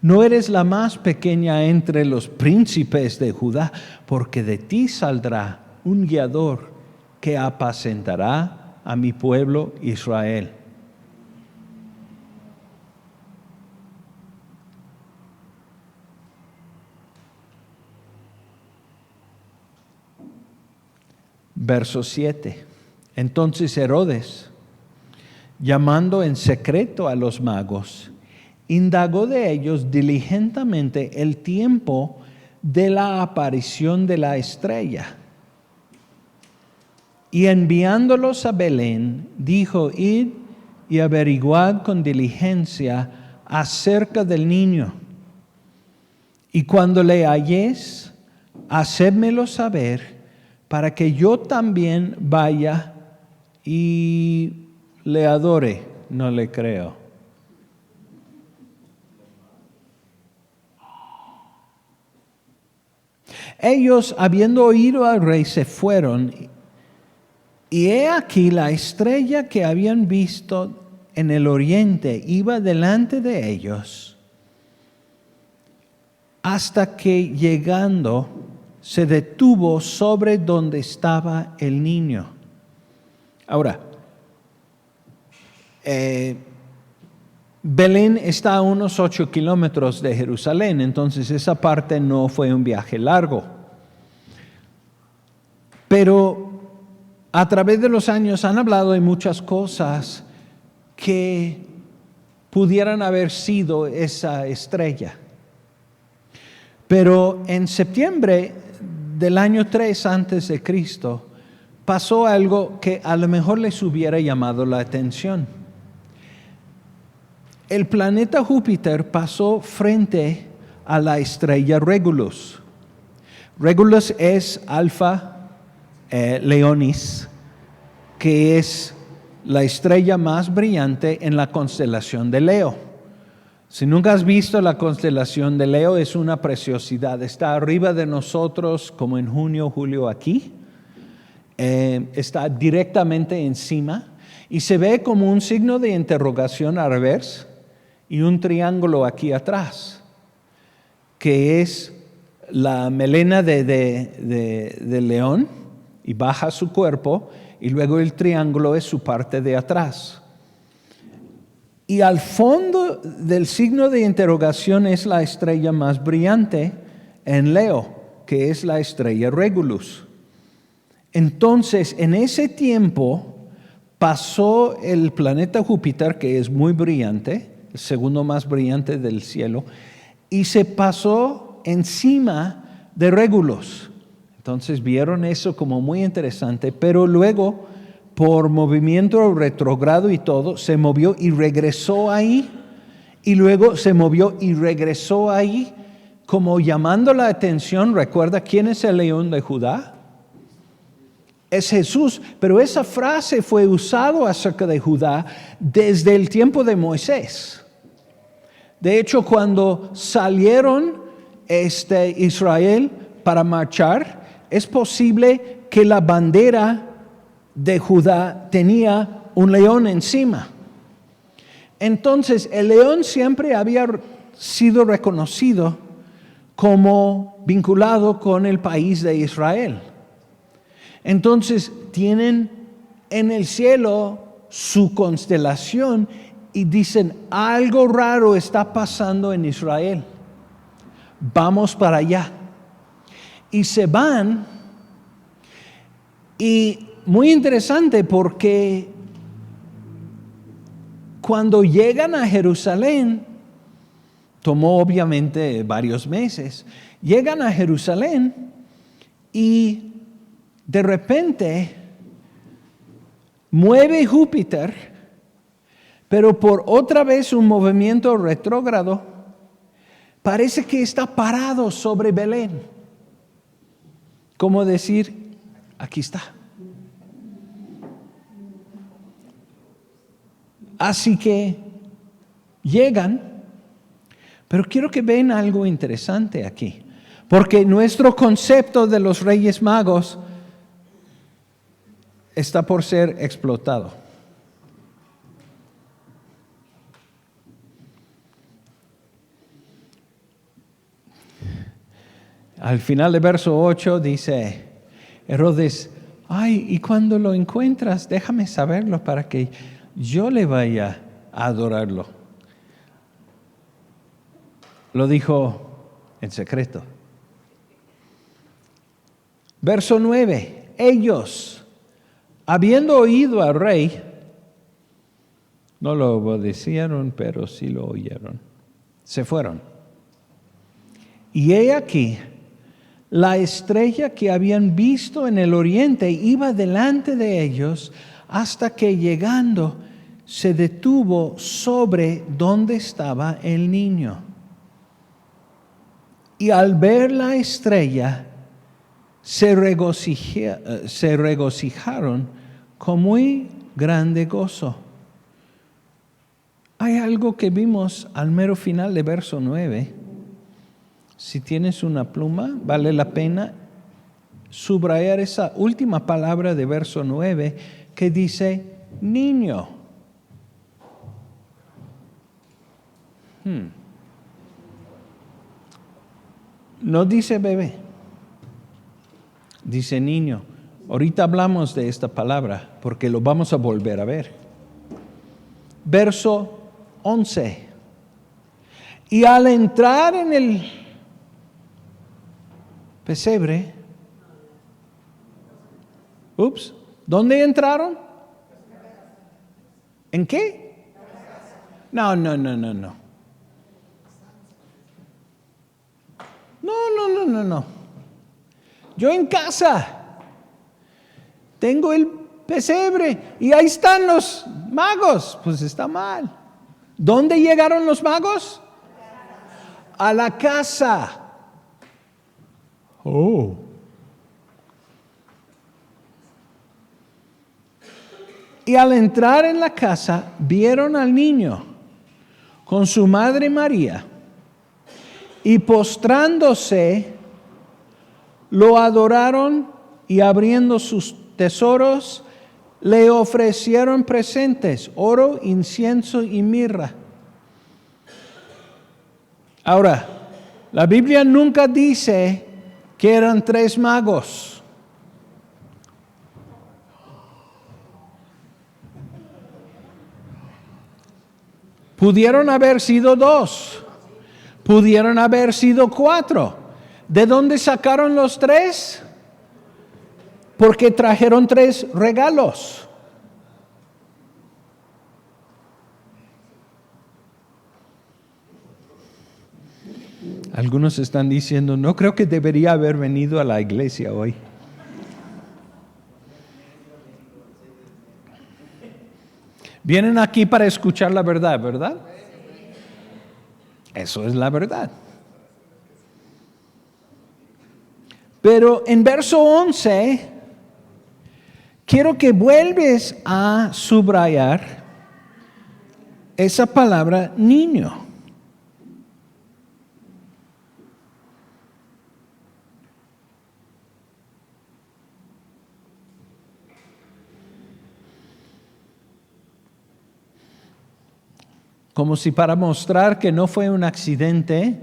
no eres la más pequeña entre los príncipes de Judá, porque de ti saldrá un guiador que apacentará a mi pueblo Israel. Verso 7. Entonces Herodes, llamando en secreto a los magos, indagó de ellos diligentemente el tiempo de la aparición de la estrella. Y enviándolos a Belén, dijo, id y averiguad con diligencia acerca del niño. Y cuando le halléis, hacedmelo saber, para que yo también vaya y le adore. No le creo. Ellos, habiendo oído al rey, se fueron, y he aquí la estrella que habían visto en el oriente iba delante de ellos, hasta que llegando se detuvo sobre donde estaba el niño. Ahora, Belén está a unos 8 kilómetros de Jerusalén, entonces esa parte no fue un viaje largo. Pero a través de los años han hablado de muchas cosas que pudieran haber sido esa estrella. Pero en septiembre del año 3 antes de Cristo pasó algo que a lo mejor les hubiera llamado la atención. El planeta Júpiter pasó frente a la estrella Regulus. Regulus es Alfa Leonis, que es la estrella más brillante en la constelación de Leo. Si nunca has visto la constelación de Leo, es una preciosidad. Está arriba de nosotros como en junio, julio aquí. Está directamente encima y se ve como un signo de interrogación al revés y un triángulo aquí atrás, que es la melena de león y baja su cuerpo, y luego el triángulo es su parte de atrás. Y al fondo del signo de interrogación es la estrella más brillante en Leo, que es la estrella Regulus. Entonces, en ese tiempo pasó el planeta Júpiter, que es muy brillante, el segundo más brillante del cielo, y se pasó encima de Regulus. Entonces vieron eso como muy interesante, pero luego, por movimiento retrógrado y todo, se movió y regresó ahí, y luego se movió y regresó ahí, como llamando la atención. ¿Recuerda quién es el león de Judá? Es Jesús, pero esa frase fue usada acerca de Judá desde el tiempo de Moisés. De hecho, cuando salieron Israel para marchar, es posible que la bandera de Judá tenía un león encima. Entonces, el león siempre había sido reconocido como vinculado con el país de Israel. Entonces, tienen en el cielo su constelación y dicen, algo raro está pasando en Israel. Vamos para allá. Y se van, y muy interesante porque cuando llegan a Jerusalén, tomó obviamente varios meses, llegan a Jerusalén y de repente mueve Júpiter, pero por otra vez un movimiento retrógrado, parece que está parado sobre Belén. Como decir, aquí está. Así que llegan, pero quiero que vean algo interesante aquí, porque nuestro concepto de los Reyes Magos está por ser explotado. Al final del verso 8 dice Herodes, ay, y cuando lo encuentras, déjame saberlo para que yo le vaya a adorarlo. Lo dijo en secreto. Verso 9, ellos, habiendo oído al rey, no lo obedecieron, pero sí lo oyeron. Se fueron. Y he aquí, la estrella que habían visto en el oriente iba delante de ellos hasta que llegando se detuvo sobre donde estaba el niño. Y al ver la estrella, se regocijaron con muy grande gozo. Hay algo que vimos al mero final de verso 9. Si tienes una pluma, vale la pena subrayar esa última palabra de verso 9 que dice niño. No dice bebé, dice niño. Ahorita hablamos de esta palabra porque lo vamos a volver a ver. Verso 11. Y al entrar en el pesebre, ¿dónde entraron? ¿En qué? No. No. Yo en casa tengo el pesebre y ahí están los magos. Pues está mal. ¿Dónde llegaron los magos? A la casa. Oh. Y al entrar en la casa, vieron al niño con su madre María y postrándose, lo adoraron y abriendo sus tesoros, le ofrecieron presentes, oro, incienso y mirra. Ahora, la Biblia nunca dice que eran 3 magos. Pudieron haber sido 2. Pudieron haber sido 4. ¿De dónde sacaron los 3? Porque trajeron 3 regalos. Algunos están diciendo, no creo que debería haber venido a la iglesia hoy. Vienen aquí para escuchar la verdad, ¿verdad? Eso es la verdad. Pero en verso 11, quiero que vuelves a subrayar esa palabra niño. Como si para mostrar que no fue un accidente,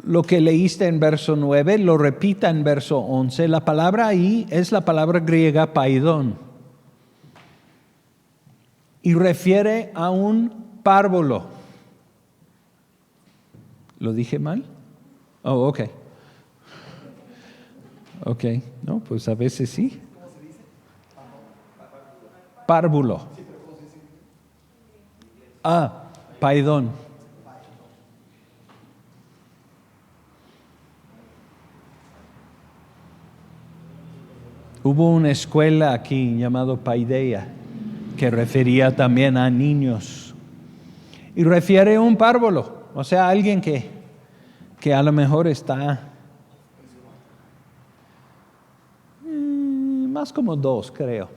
lo que leíste en verso 9, lo repita en verso 11. La palabra ahí es la palabra griega paidón. Y refiere a un párvulo. ¿Lo dije mal? Oh, ok. Ok, no, pues a veces sí. Párvulo. Paidón. Hubo una escuela aquí llamado Paideia. que refería también a niños. Y refiere a un párvulo, o sea, alguien que a lo mejor está más como 2, creo.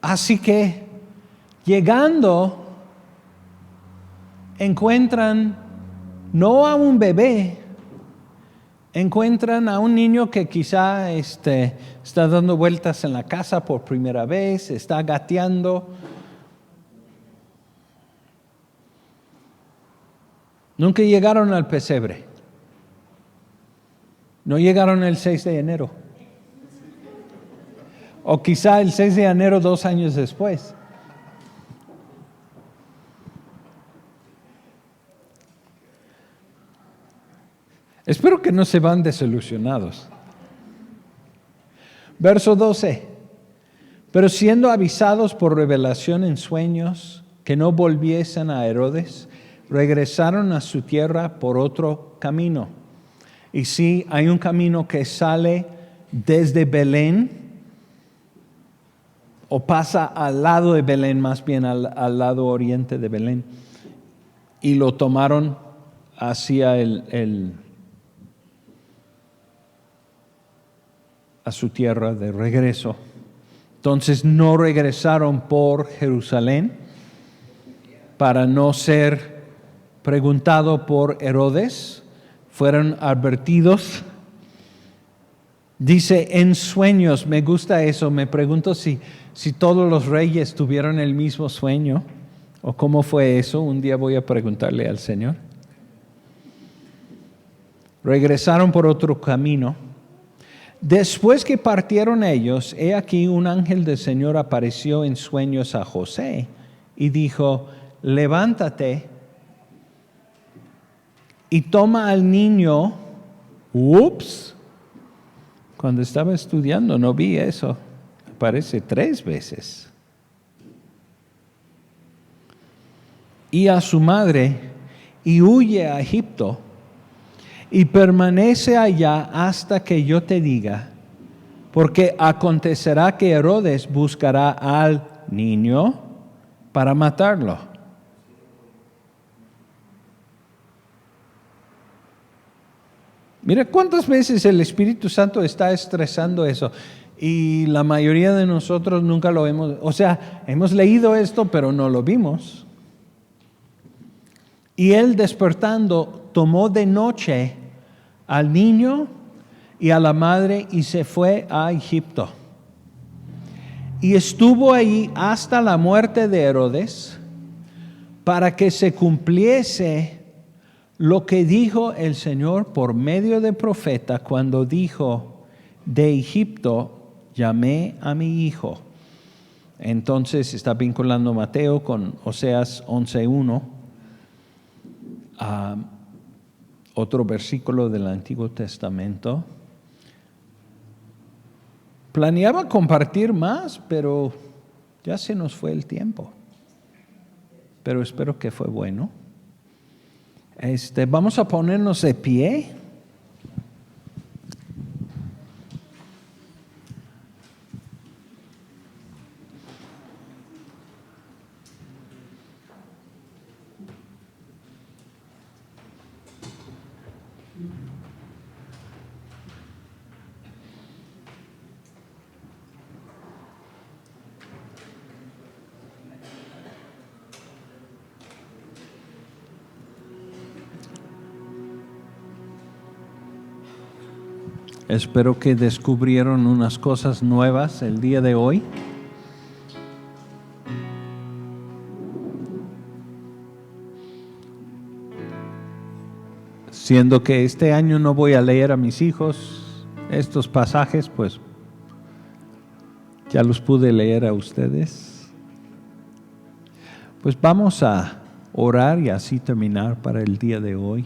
Así que llegando, encuentran no a un bebé, encuentran a un niño que quizá está dando vueltas en la casa por primera vez, está gateando. Nunca llegaron al pesebre. No llegaron el 6 de enero. O quizá el 6 de enero 2 años después. Espero que no se van desilusionados. Verso 12. Pero siendo avisados por revelación en sueños que no volviesen a Herodes, regresaron a su tierra por otro camino. Y sí, hay un camino que sale desde Belén, o pasa al lado de Belén, más bien al lado oriente de Belén, y lo tomaron hacia a su tierra de regreso. Entonces no regresaron por Jerusalén para no ser preguntado por Herodes. Fueron advertidos. Dice en sueños, me gusta eso. Me pregunto si todos los reyes tuvieron el mismo sueño o cómo fue eso. Un día voy a preguntarle al Señor. Regresaron por otro camino. Después que partieron ellos, he aquí un ángel del Señor apareció en sueños a José y dijo: levántate y toma al niño. Ups, cuando estaba estudiando no vi eso, aparece 3 veces. Y a su madre, y huye a Egipto, y permanece allá hasta que yo te diga, porque acontecerá que Herodes buscará al niño para matarlo. Mira cuántas veces el Espíritu Santo está estresando eso. Y la mayoría de nosotros nunca lo hemos, hemos leído esto, pero no lo vimos. Y él despertando, tomó de noche al niño y a la madre y se fue a Egipto. Y estuvo ahí hasta la muerte de Herodes, para que se cumpliese lo que dijo el Señor por medio del profeta cuando dijo: de Egipto llamé a mi hijo. Entonces está vinculando Mateo con Oseas 11:1, otro versículo del Antiguo Testamento. Planeaba compartir más, pero ya se nos fue el tiempo. Pero espero que fue bueno. Vamos a ponernos de pie. Espero que descubrieron unas cosas nuevas el día de hoy. Siendo que este año no voy a leer a mis hijos estos pasajes, pues ya los pude leer a ustedes. Pues vamos a orar y así terminar para el día de hoy.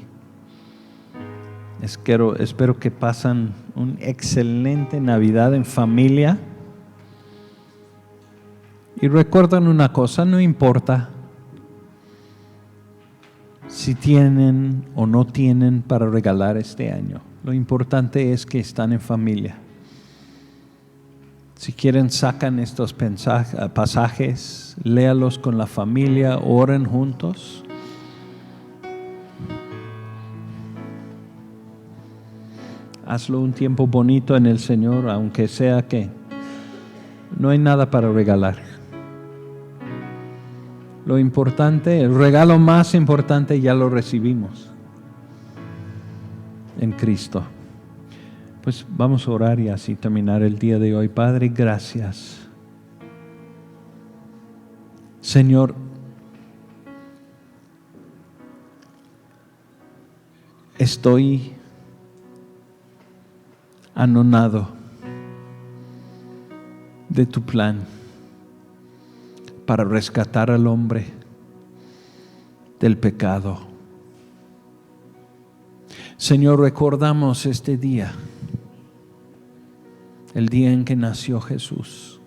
Espero que pasen una excelente Navidad en familia. Y recuerden una cosa, no importa si tienen o no tienen para regalar este año. Lo importante es que están en familia. Si quieren, sacan estos pasajes, léalos con la familia, oren juntos. Hazlo un tiempo bonito en el Señor, aunque sea que no hay nada para regalar. Lo importante, el regalo más importante ya lo recibimos en Cristo. Pues vamos a orar y así terminar el día de hoy. Padre, gracias. Señor, estoy anonado de tu plan para rescatar al hombre del pecado. Señor, recordamos este día, el día en que nació Jesús.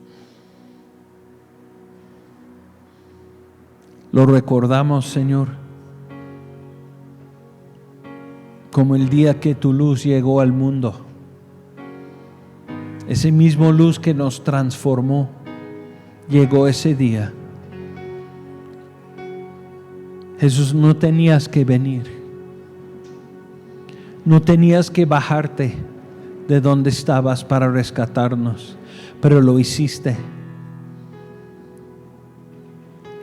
Lo recordamos, Señor, como el día que tu luz llegó al mundo. Ese mismo luz que nos transformó, llegó ese día. Jesús, no tenías que venir. No tenías que bajarte de donde estabas para rescatarnos, pero lo hiciste.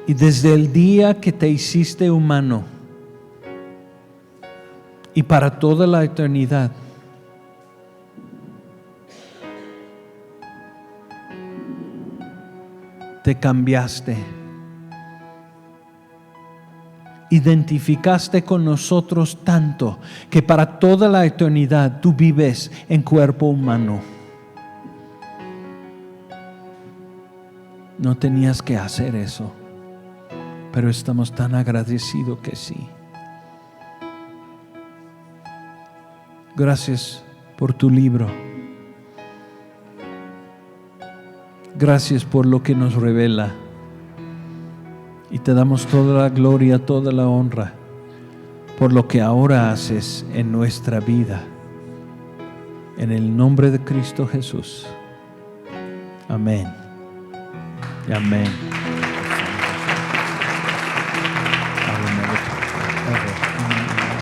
Y desde el día que te hiciste humano y para toda la eternidad, te cambiaste, identificaste con nosotros tanto que para toda la eternidad tú vives en cuerpo humano. No tenías que hacer eso, pero estamos tan agradecidos que sí. Gracias por tu libro. Gracias por lo que nos revela. Y te damos toda la gloria, toda la honra por lo que ahora haces en nuestra vida. En el nombre de Cristo Jesús. Amén. Amén.